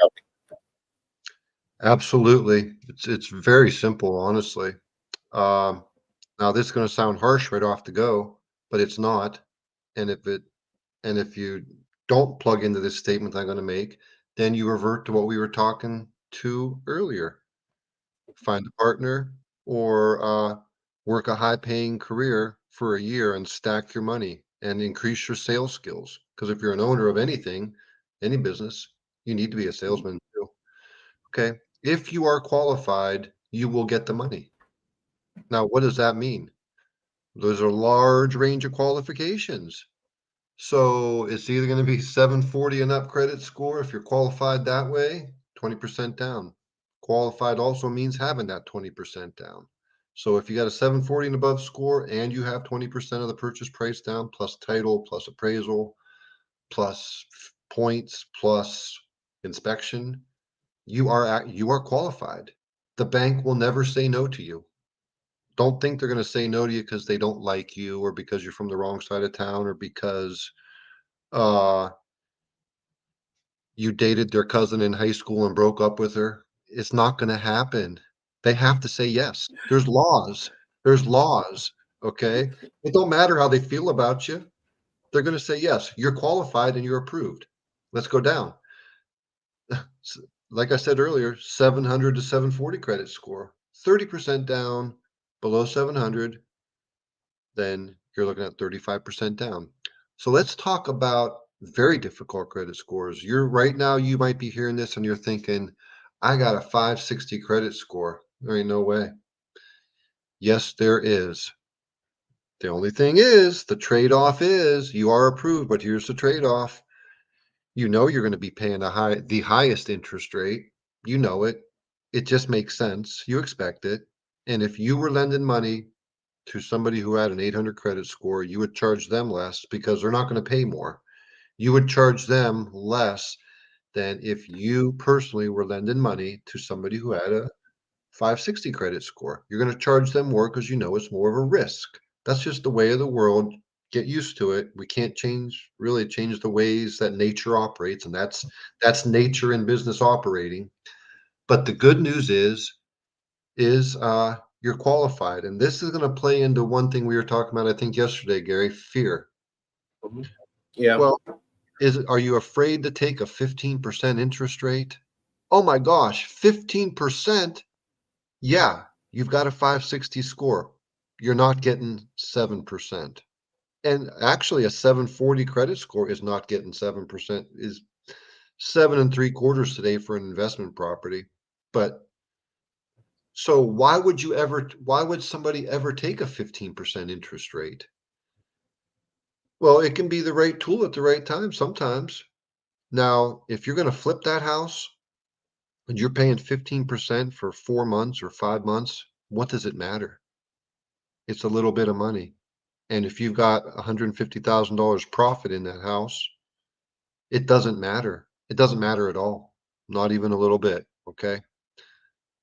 Absolutely. It's very simple, honestly. Um, Now this is going to sound harsh right off the go, but it's not. And if you don't plug into this statement I'm going to make, then you revert to what we were talking to earlier. Find a partner or work a high-paying career for a year and stack your money and increase your sales skills. Because if you're an owner of anything, any business, you need to be a salesman too. Okay. If you are qualified, you will get the money. Now, what does that mean? There's a large range of qualifications. So it's either going to be 740 and up credit score if you're qualified that way, 20% down. Qualified also means having that 20% down. So if you got a 740 and above score and you have 20% of the purchase price down, plus title, plus appraisal, plus points, plus inspection, you are qualified. The bank will never say no to you. Don't think they're going to say no to you because they don't like you or because you're from the wrong side of town or because uh, you dated their cousin in high school and broke up with her. It's not going to happen. They have to say yes. There's laws. There's laws. Okay. It don't matter how they feel about you. They're going to say, yes, you're qualified and you're approved. Let's go down. Like I said earlier, 700 to 740 credit score, 30% down below 700, then you're looking at 35% down. So let's talk about very difficult credit scores. You're right now, you might be hearing this and you're thinking, I got a 560 credit score. There ain't no way. Yes, there is. The only thing is, the trade off is you are approved, but here's the trade off. You know you're going to be paying the highest interest rate. You know it. It just makes sense. You expect it. And if you were lending money to somebody who had an 800 credit score, you would charge them less because they're not going to pay more. You would charge them less than if you personally were lending money to somebody who had a 560 credit score. You're going to charge them more because you know it's more of a risk. That's just the way of the world. Get used to it. We can't really change the ways that nature operates, and that's nature in business operating. But the good news is you're qualified, and this is going to play into one thing we were talking about, I think yesterday, Gary, fear. Mhm. Yeah. Well, are you afraid to take a 15% interest rate? Oh my gosh, 15%? Yeah, you've got a 560 score. You're not getting 7%. And actually, a 740 credit score is not getting 7%, is 7.75 today for an investment property. But so why would somebody ever take a 15% interest rate? Well, it can be the right tool at the right time sometimes. Now, if you're going to flip that house and you're paying 15% for 4 months or 5 months, what does it matter? It's a little bit of money. And if you've got $150,000 profit in that house, it doesn't matter. It doesn't matter at all. Not even a little bit. Okay.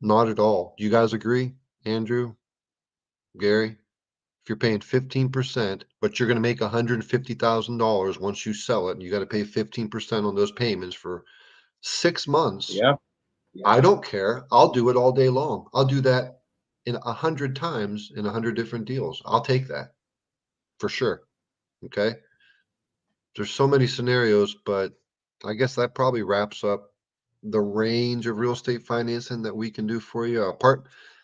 Not at all. Do you guys agree? Andrew, Gary, if you're paying 15%, but you're going to make $150,000 once you sell it, and you got to pay 15% on those payments for 6 months. Yeah. I don't care. I'll do it all day long. I'll do that in 100 times in 100 different deals. I'll take that for sure. Okay. There's so many scenarios, but I guess that probably wraps up the range of real estate financing that we can do for you.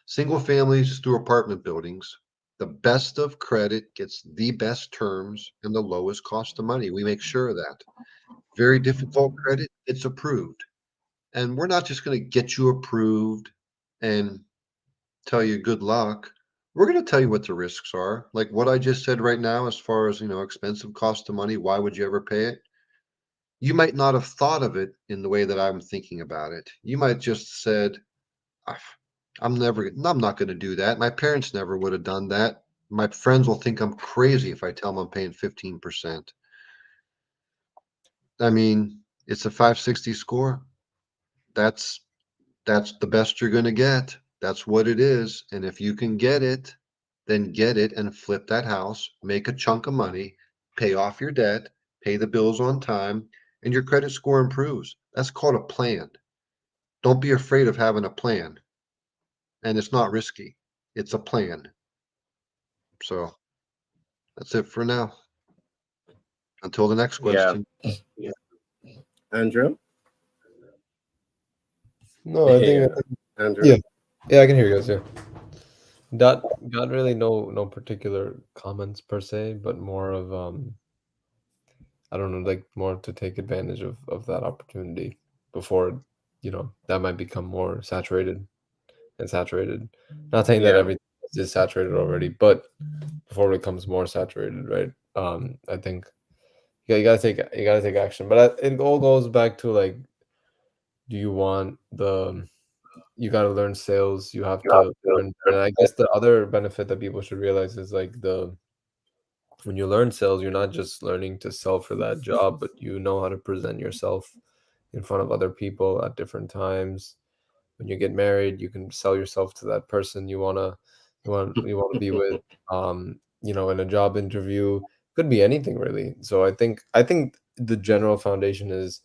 Single families through apartment buildings. The best of credit gets the best terms and the lowest cost of money. We make sure of that. Very difficult credit, it's approved. And we're not just going to get you approved and tell you good luck. We're going to tell you what the risks are. Like what I just said right now, as far as, expensive cost of money, why would you ever pay it? You might not have thought of it in the way that I'm thinking about it. You might just said, "Ah, I'm not going to do that. My parents never would have done that. My friends will think I'm crazy if I tell them I'm paying 15%. I mean, it's a 560 score. That's that's the best you're going to get. That's what it is. And if you can get it, then get it and flip that house, make a chunk of money, pay off your debt, pay the bills on time, and your credit score improves. That's called a plan. Don't be afraid of having a plan. And it's not risky. It's a plan. So that's it for now. Until the next Yeah. question. Andrew? No, Yeah. yeah, Andrew? yeah, I can hear you guys. Yeah, got really no particular comments per se, but more of I don't know, like more to take advantage of that opportunity before that might become more saturated and saturated. Not saying that Yeah. everything is saturated already, but before it becomes more saturated, right? I think you gotta take action, but it all goes back to like, do you want you got to learn sales, you have to learn, and I guess the other benefit that people should realize is like when you learn sales, you're not just learning to sell for that job, but you know how to present yourself in front of other people at different times. When you get married, you can sell yourself to that person you want to be with. In a job interview, could be anything really. So I think the general foundation is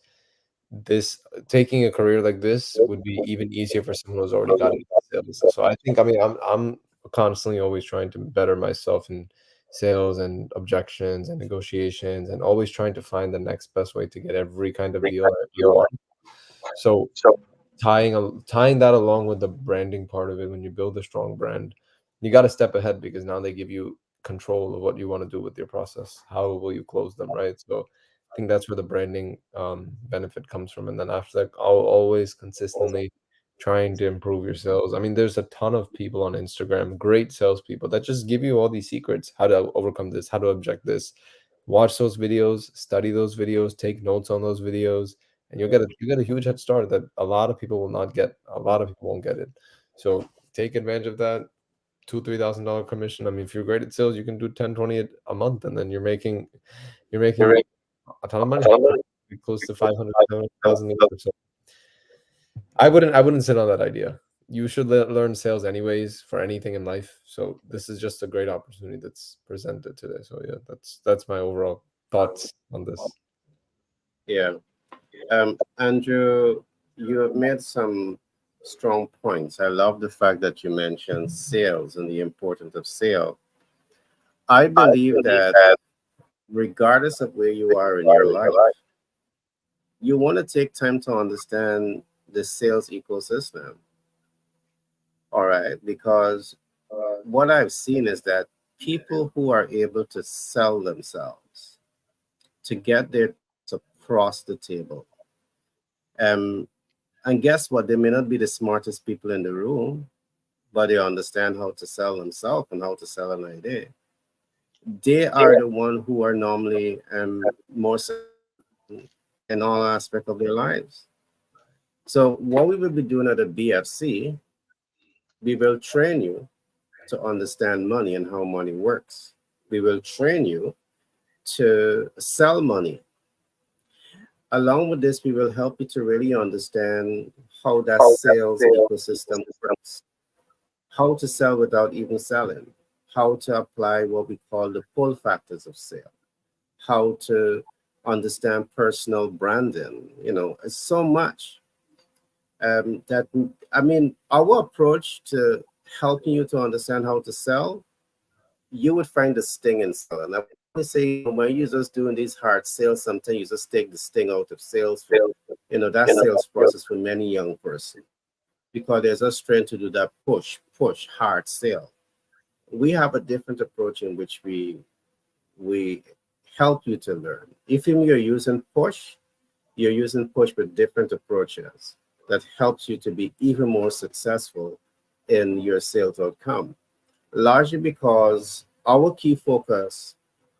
this: taking a career like this would be even easier for someone who's already got into sales. So I think, I mean, I'm constantly always trying to better myself in sales and objections and negotiations, and always trying to find the next best way to get every kind of deal I want. So tying that along with the branding part of it, when you build a strong brand, you got to step ahead, because now they give you control of what you want to do with your process. How will you close them, right? So I think that's where the branding benefit comes from. And then after that, I'll always consistently trying to improve your sales. I mean, there's a ton of people on Instagram, great salespeople, that just give you all these secrets: how to overcome this, how to object this. Watch those videos, study those videos, take notes on those videos, and you get a huge head start that a lot of people will not get. A lot of people won't get it. So take advantage of that. $2,000-3,000 commission. I mean, if you're great at sales, you can do 10, 20 a month, and then you're making a ton of money, close to 500, 700,000 a year. So I wouldn't sit on that idea. You should learn sales anyways for anything in life. So this is just a great opportunity that's presented today. So yeah, that's my overall thoughts on this. Yeah. Andrew, you have made some strong points. I love the fact that you mentioned sales and the importance of sale. I believe that regardless of where you are in your life, you want to take time to understand the sales ecosystem. All right. Because what I've seen is that people who are able to sell themselves, to get their thoughts across the table, um, and guess what? They may not be the smartest people in the room, but they understand how to sell themselves and how to sell an idea. They are the one who are normally more successful in all aspects of their lives. So what we will be doing at the BFC, we will train you to understand money and how money works. We will train you to sell money. Along with this, we will help you to really understand how that sales ecosystem works, how to sell without even selling, how to apply what we call the pull factors of sale, how to understand personal branding. It's so much that, I mean, our approach to helping you to understand how to sell, you would find the sting in selling. I would always say, when you're just doing these hard sales, sometimes you just take the sting out of sales for, that sales process for many young person, because there's a strength to do that push hard sale. We have a different approach in which we help you to learn. If you're using push, you're using push with different approaches that helps you to be even more successful in your sales outcome. Largely because our key focus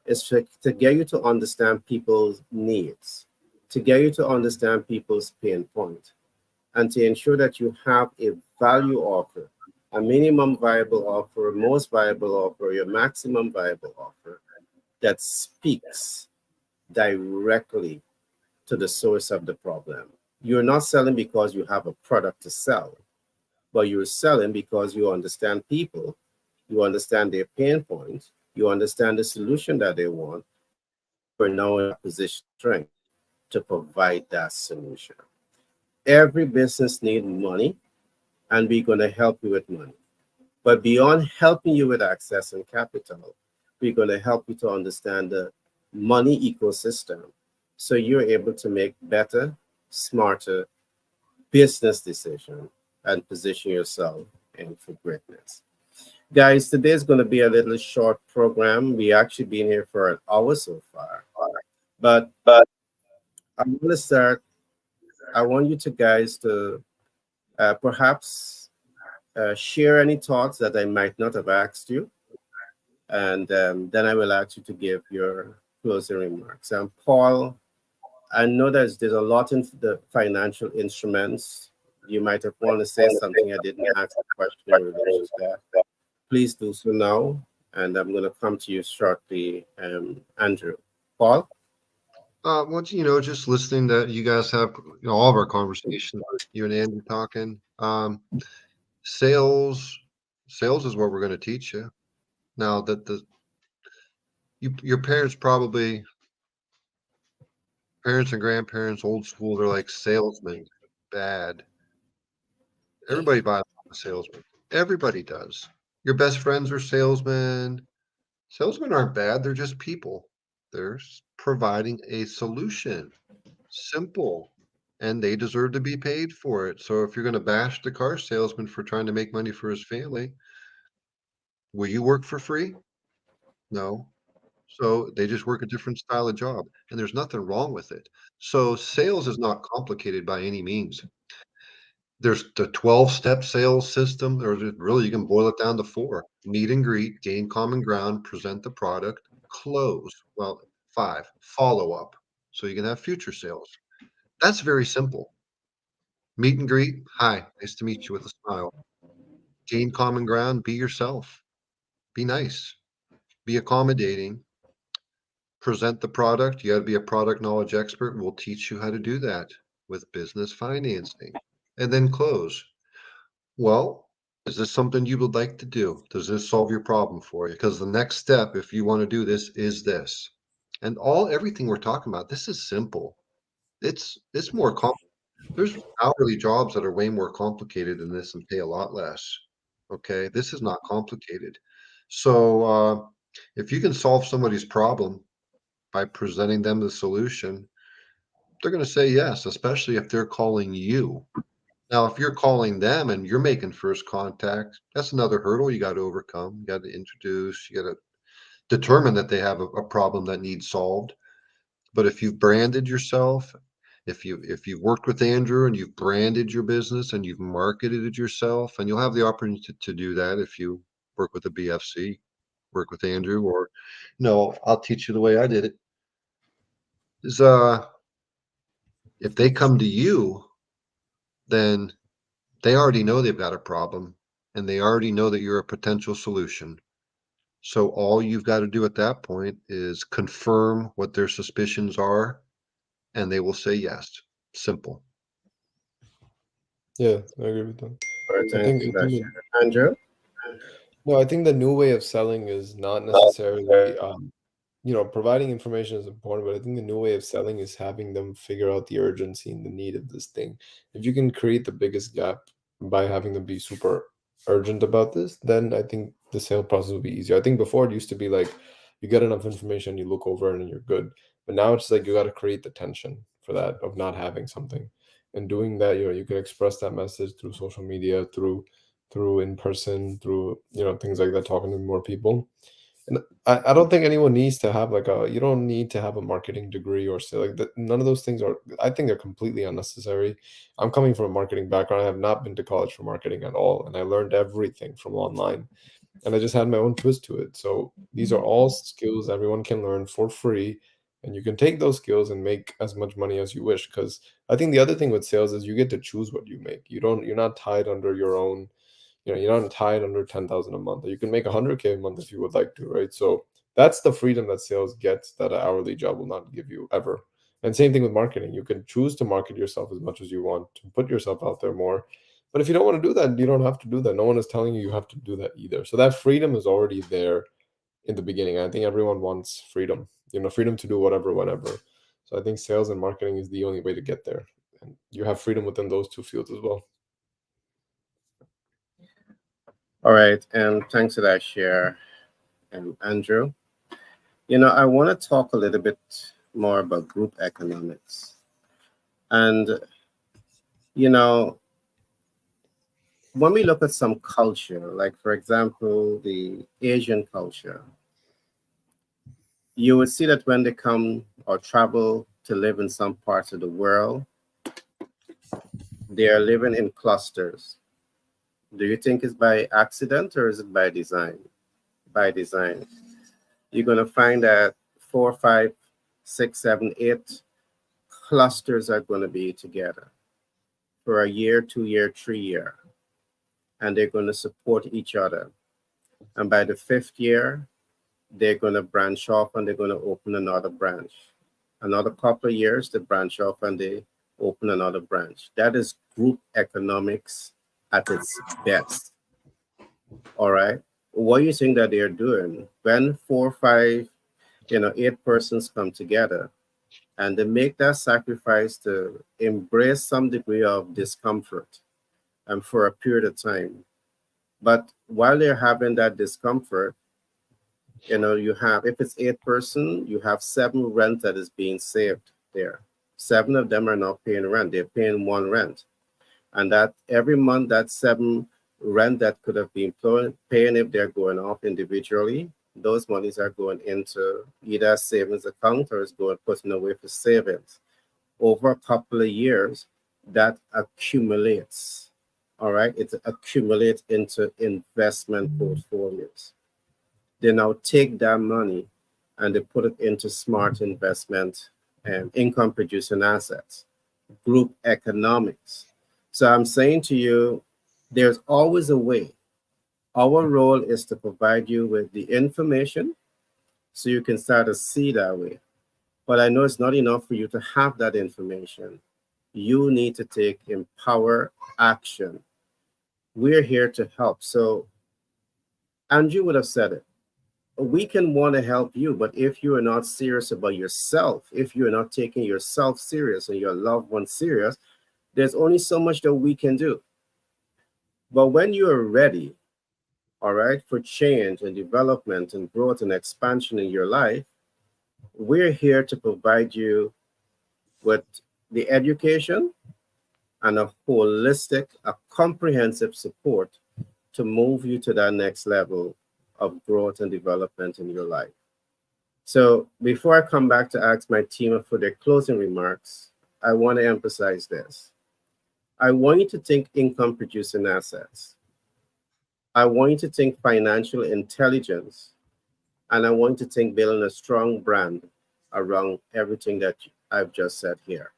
is to get you to understand people's needs, to get you to understand people's pain point, and to ensure that you have a value offer, a minimum viable offer, most viable offer, your maximum viable offer that speaks directly to the source of the problem. You're not selling because you have a product to sell, but you're selling because you understand people, you understand their pain points, you understand the solution that they want, and you are now in a position of strength to provide that solution. Every business needs money, and we're going to help you with money. But beyond helping you with access and capital, we're going to help you to understand the money ecosystem so you're able to make better, smarter business decisions and position yourself in for greatness. Guys, today's going to be a little short program. We actually been here for an hour so far. But I'm going to start. I want you to guys to perhaps share any thoughts that I might not have asked you, and then I will ask you to give your closing remarks. Paul, I know there's a lot in the financial instruments. You might have wanted to say something. I didn't ask a question in relation to that. Please do so now, and I'm going to come to you shortly, Andrew. Paul? Once just listening to you guys have all of our conversations, you and Andy talking. Sales, sales is what we're going to teach you. Now that your parents and grandparents, old school, they're like salesmen, bad. Everybody buys a salesman. Everybody does. Your best friends are salesmen. Salesmen aren't bad, they're just people. They're providing a solution. Simple. And they deserve to be paid for it. So if you're going to bash the car salesman for trying to make money for his family, will you work for free? No. So they just work a different style of job, and there's nothing wrong with it. So sales is not complicated by any means. There's the 12-step sales system, or really you can boil it down to four: meet and greet, gain common ground, present the product, close. Well, five, follow up. So you can have future sales. That's very simple. Meet and greet. Hi, nice to meet you with a smile. Gain common ground. Be yourself. Be nice. Be accommodating. Present the product. You got to be a product knowledge expert. We'll teach you how to do that with business financing. And then close. Well, is this something you would like to do? Does this solve your problem for you? Because the next step, if you want to do this, is this. And everything we're talking about, this is simple. It's more there's hourly jobs that are way more complicated than this and pay a lot less. Okay, this is not complicated. So if you can solve somebody's problem by presenting them the solution, they're going to say yes, especially if they're calling you. Now, if you're calling them and you're making first contact, that's another hurdle you got to overcome. You got to introduce, you got to determine that they have a problem that needs solved. But if you've branded yourself, if you've worked with Andrew and you've branded your business and you've marketed it yourself, and you'll have the opportunity to do that if you work with a BFC, work with Andrew, or no, I'll teach you the way I did it. Is if they come to you, then they already know they've got a problem and they already know that you're a potential solution. So all you've got to do at that point is confirm what their suspicions are, and they will say yes. Simple. Yeah, I agree with that. All right, I thanks think for I that, think share. Andrew? no, I think the new way of selling is not necessarily providing information is important, but I think the new way of selling is having them figure out the urgency and the need of this thing. If you can create the biggest gap by having them be super urgent about this, then I think the sale process will be easier. I think before it used to be like you get enough information, you look over it and you're good. But now it's like you got to create the tension for that of not having something. And doing that, you can express that message through social media, through in person, through things like that, talking to more people. And I don't think anyone needs to have like you don't need to have a marketing degree or say like that. None of those things are, I think they're completely unnecessary. I'm coming from a marketing background. I have not been to college for marketing at all. And I learned everything from online and I just had my own twist to it. So these are all skills everyone can learn for free. And you can take those skills and make as much money as you wish. Because I think the other thing with sales is you get to choose what you make. You're not tied under your own, you're not tied under 10,000 a month. You can make 100K a month if you would like to, right? So that's the freedom that sales gets that an hourly job will not give you ever. And same thing with marketing. You can choose to market yourself as much as you want, to put yourself out there more. But if you don't want to do that, you don't have to do that. No one is telling you you have to do that either. So that freedom is already there in the beginning. I think everyone wants freedom, freedom to do whatever, whenever. So I think sales and marketing is the only way to get there. And you have freedom within those two fields as well. All right, and thanks for that share, Andrew. I want to talk a little bit more about group economics. And, you know, when we look at some culture, like for example, the Asian culture, you would see that when they come or travel to live in some parts of the world, they are living in clusters. Do you think it's by accident or is it by design? By design. You're going to find that four, five, six, seven, eight clusters are going to be together for a year, 2 year, 3 year, and they're going to support each other. And by the fifth year, they're going to branch off and they're going to open another branch. Another couple of years, they branch off and they open another branch. That is group economics at its best. All right. What do you think that they're doing when four, five, eight persons come together and they make that sacrifice to embrace some degree of discomfort and for a period of time? But while they're having that discomfort, you have, if it's 8 person, you have 7 rent that is being saved there. 7 of them are not paying rent, they're paying 1 rent. And that every month, that 7 rent that could have been paying if they're going off individually, those monies are going into either a savings account or is going putting away for savings. Over a couple of years, that accumulates. All right, it accumulates into investment portfolios. They now take that money and they put it into smart investment and income producing assets, group economics. So I'm saying to you, there's always a way. Our role is to provide you with the information so you can start to see that way. But I know it's not enough for you to have that information. You need to take empower action. We're here to help. So Andrew would have said it. We can want to help you, but if you are not serious about yourself, if you are not taking yourself serious and your loved one serious, there's only so much that we can do. But when you are ready, all right, for change and development and growth and expansion in your life, we're here to provide you with the education and a holistic, a comprehensive support to move you to that next level of growth and development in your life. So before I come back to ask my team for their closing remarks, I want to emphasize this. I want you to think income producing assets. I want you to think financial intelligence. And I want you to think building a strong brand around everything that I've just said here.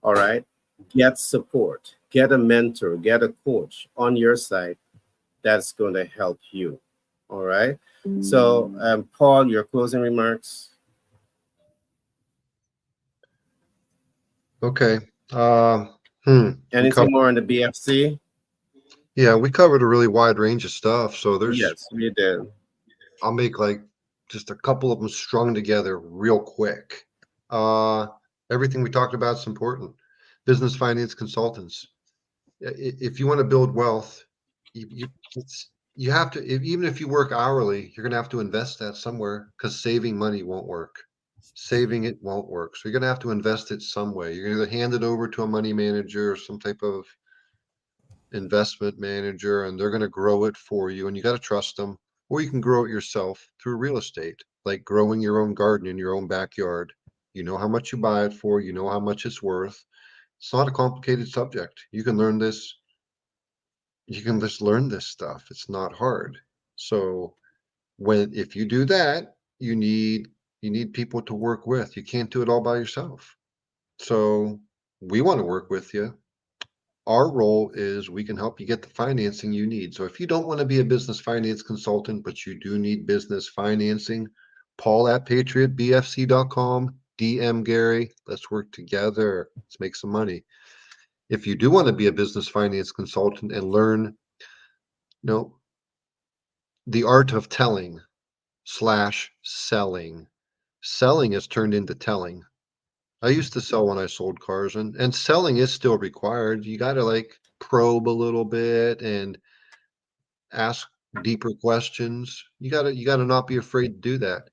All right. Get support, get a mentor, get a coach on your side that's going to help you. All right. So, Paul, your closing remarks. Okay. Um, we Anything covered, more on the BFC? yeah, we covered a really wide range of stuff. So there's, Yes, we did. I'll make like just a couple of them strung together real quick. Uh, Everything we talked about is important. Business finance consultants. If you want to build wealth, you have to, even if you work hourly, you're going to have to invest that somewhere because saving money won't work. Saving it won't work. So you're going to have to invest it some way. You're going to either hand it over to a money manager or some type of investment manager, and they're going to grow it for you. And you got to trust them. Or you can grow it yourself through real estate, like growing your own garden in your own backyard. You know how much you buy it for, you know how much it's worth. It's not a complicated subject. You can learn this. You can just learn this stuff. It's not hard. So if you do that, you need people to work with. You can't do it all by yourself. So we want to work with you. Our role is we can help you get the financing you need. So if you don't want to be a business finance consultant, but you do need business financing, Paul at patriotbfc.com, DM Gary. Let's work together. Let's make some money. If you do want to be a business finance consultant and learn, the art of telling slash selling. Selling has turned into telling. I used to sell when I sold cars, and selling is still required. You got to like probe a little bit and ask deeper questions. You got to not be afraid to do that.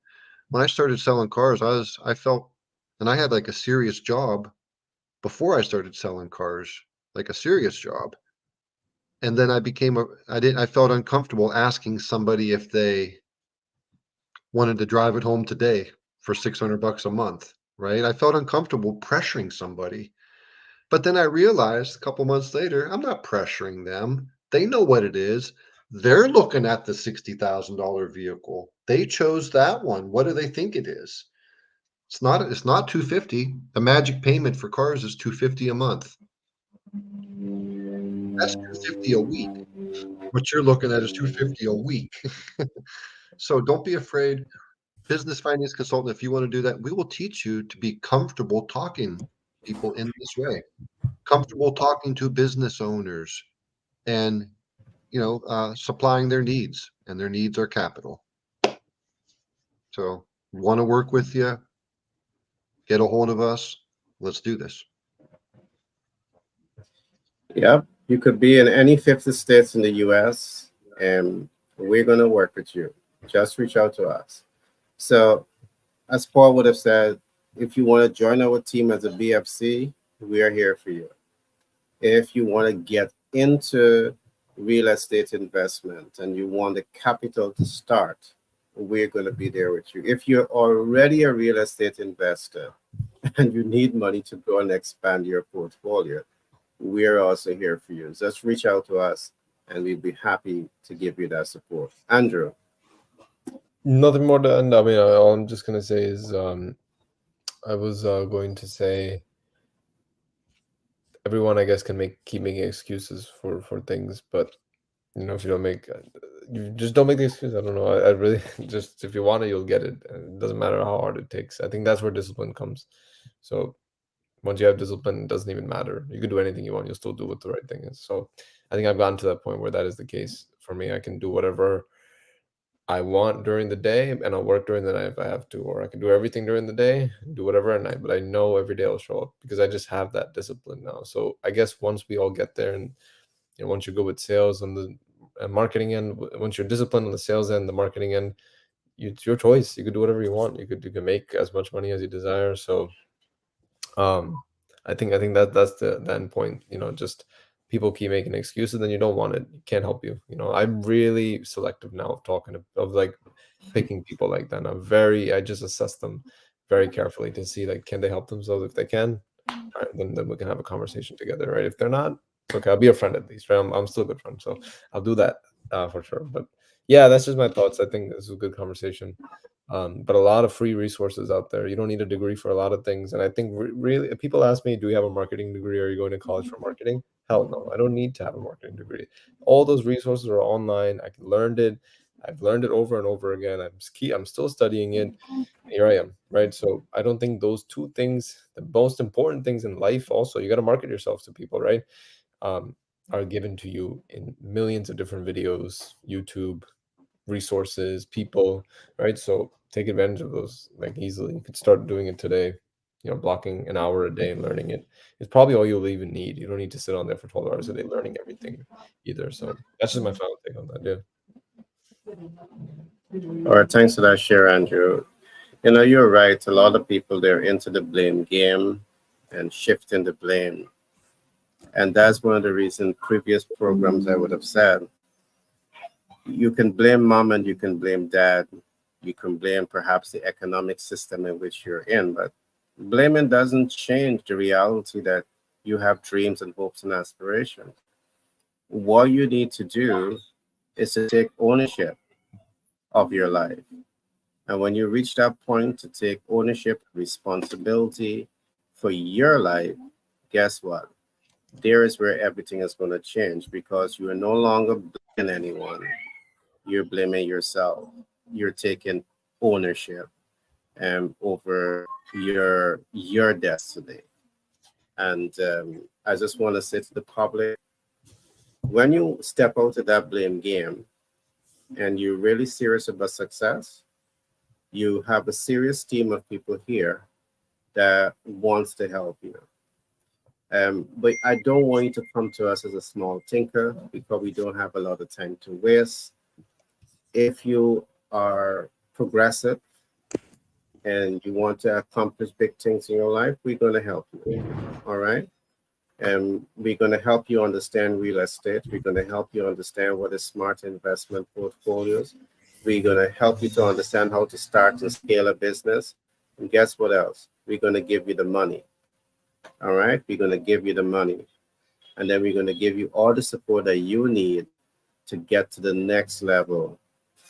When I started selling cars, I felt, and I had like a serious job before I started selling cars, like a serious job. And then I felt uncomfortable asking somebody if they wanted to drive it home today for $600 a month, right? I felt uncomfortable pressuring somebody. But then I realized a couple months later, I'm not pressuring them. They know what it is. They're looking at the $60,000 vehicle. They chose that one. What do they think it is? It's not 250. The magic payment for cars is 250 a month. That's 250 a week. What you're looking at is 250 a week. So don't be afraid. Business finance consultant, if you want to do that, we will teach you to be comfortable talking people in this way, comfortable talking to business owners and supplying their needs, and their needs are capital. So want to work with you, get a hold of us. Let's do this. Yep. You could be in any 50 states in the US. and we're going to work with you. Just reach out to us. So, as Paul would have said, if you want to join our team as a BFC, we are here for you. If you want to get into real estate investment and you want the capital to start, we're going to be there with you. If you're already a real estate investor and you need money to grow and expand your portfolio, we're also here for you. Just reach out to us and we'd be happy to give you that support. Andrew. Nothing more to end. I mean, all I'm just gonna say is, I was going to say, everyone, I guess, can keep making excuses for things, but if you don't make, you just don't make the excuse. I don't know. I really just, if you want it, you'll get it. And it doesn't matter how hard it takes. I think that's where discipline comes. So once you have discipline, it doesn't even matter. You can do anything you want. You'll still do what the right thing is. So I think I've gotten to that point where that is the case for me. I can do whatever I want during the day, and I'll work during the night if I have to, or I can do everything during the day, do whatever at night. But I know every day I'll show up because I just have that discipline now. So I guess once we all get there, and once you're good with sales and the marketing end, once you're disciplined on the sales end, the marketing end, it's your choice. You could do whatever you want. You can make as much money as you desire. So um I think that that's the end point. Just people keep making excuses, then you don't want it. It can't help you. I'm really selective now of talking of like picking people like that. I just assess them very carefully to see, like, can they help themselves? If they can, all right, then we can have a conversation together, right? If they're not, okay, I'll be a friend at least, right? I'm still a good friend, so I'll do that, for sure. But yeah, that's just my thoughts. I think this is a good conversation. But a lot of free resources out there. You don't need a degree for a lot of things. And I think really, people ask me, do you have a marketing degree? Are you going to college for marketing? Hell no, I don't need to have a marketing degree. All those resources are online. I can learned it. I've learned it over and over again. I'm still studying it. Here I am, right? So I don't think those two things, the most important things in life, also, you got to market yourself to people, right? Um, are given to you in millions of different videos, YouTube, resources, people, right? So take advantage of those, like, easily. You could start doing it today. Blocking an hour a day and learning it is probably all you'll even need. You don't need to sit on there for 12 hours a day learning everything either. So that's just my final take on that. Yeah. All right, thanks for that share, Andrew. You're right. A lot of people, they're into the blame game and shifting the blame. And that's one of the reasons previous programs I would have said you can blame mom and you can blame dad. You can blame perhaps the economic system in which you're in, but blaming doesn't change the reality that you have dreams and hopes and aspirations. What you need to do is to take ownership of your life. And when you reach that point to take ownership, responsibility for your life, guess what? There is where everything is going to change because you are no longer blaming anyone. You're blaming yourself. You're taking ownership over your destiny. And I just want to say to the public, when you step out of that blame game and you're really serious about success, you have a serious team of people here that wants to help you. But I don't want you to come to us as a small tinker because we don't have a lot of time to waste. If you are progressive and you want to accomplish big things in your life, we're going to help you. All right. And we're going to help you understand real estate. We're going to help you understand what is smart investment portfolios. We're going to help you to understand how to start and scale a business. And guess what else? We're going to give you the money. All right. We're going to give you the money. And then we're going to give you all the support that you need to get to the next level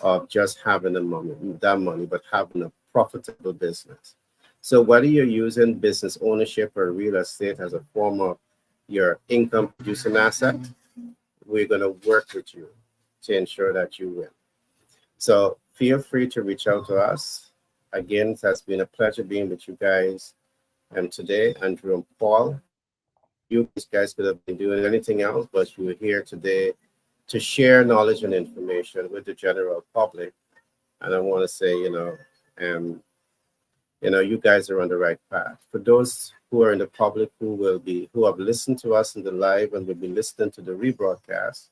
of just having that money, but having a profitable business. So whether you're using business ownership or real estate as a form of your income producing asset, we're going to work with you to ensure that you win. So feel free to reach out to us. Again, it has been a pleasure being with you guys. And today, Andrew and Paul, you guys could have been doing anything else, but you were here today to share knowledge and information with the general public. And I want to say, you guys are on the right path. For those who are in the public who have listened to us in the live and will be listening to the rebroadcast,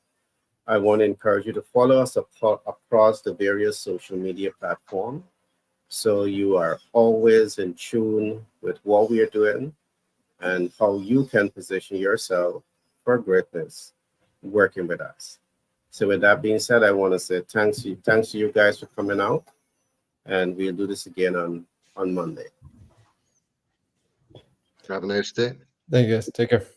I want to encourage you to follow us across the various social media platforms so you are always in tune with what we are doing and how you can position yourself for greatness working with us. So with that being said, I want to say thanks to you guys for coming out, and we'll do this again on Monday. Have a nice day. Thank you guys. Take care.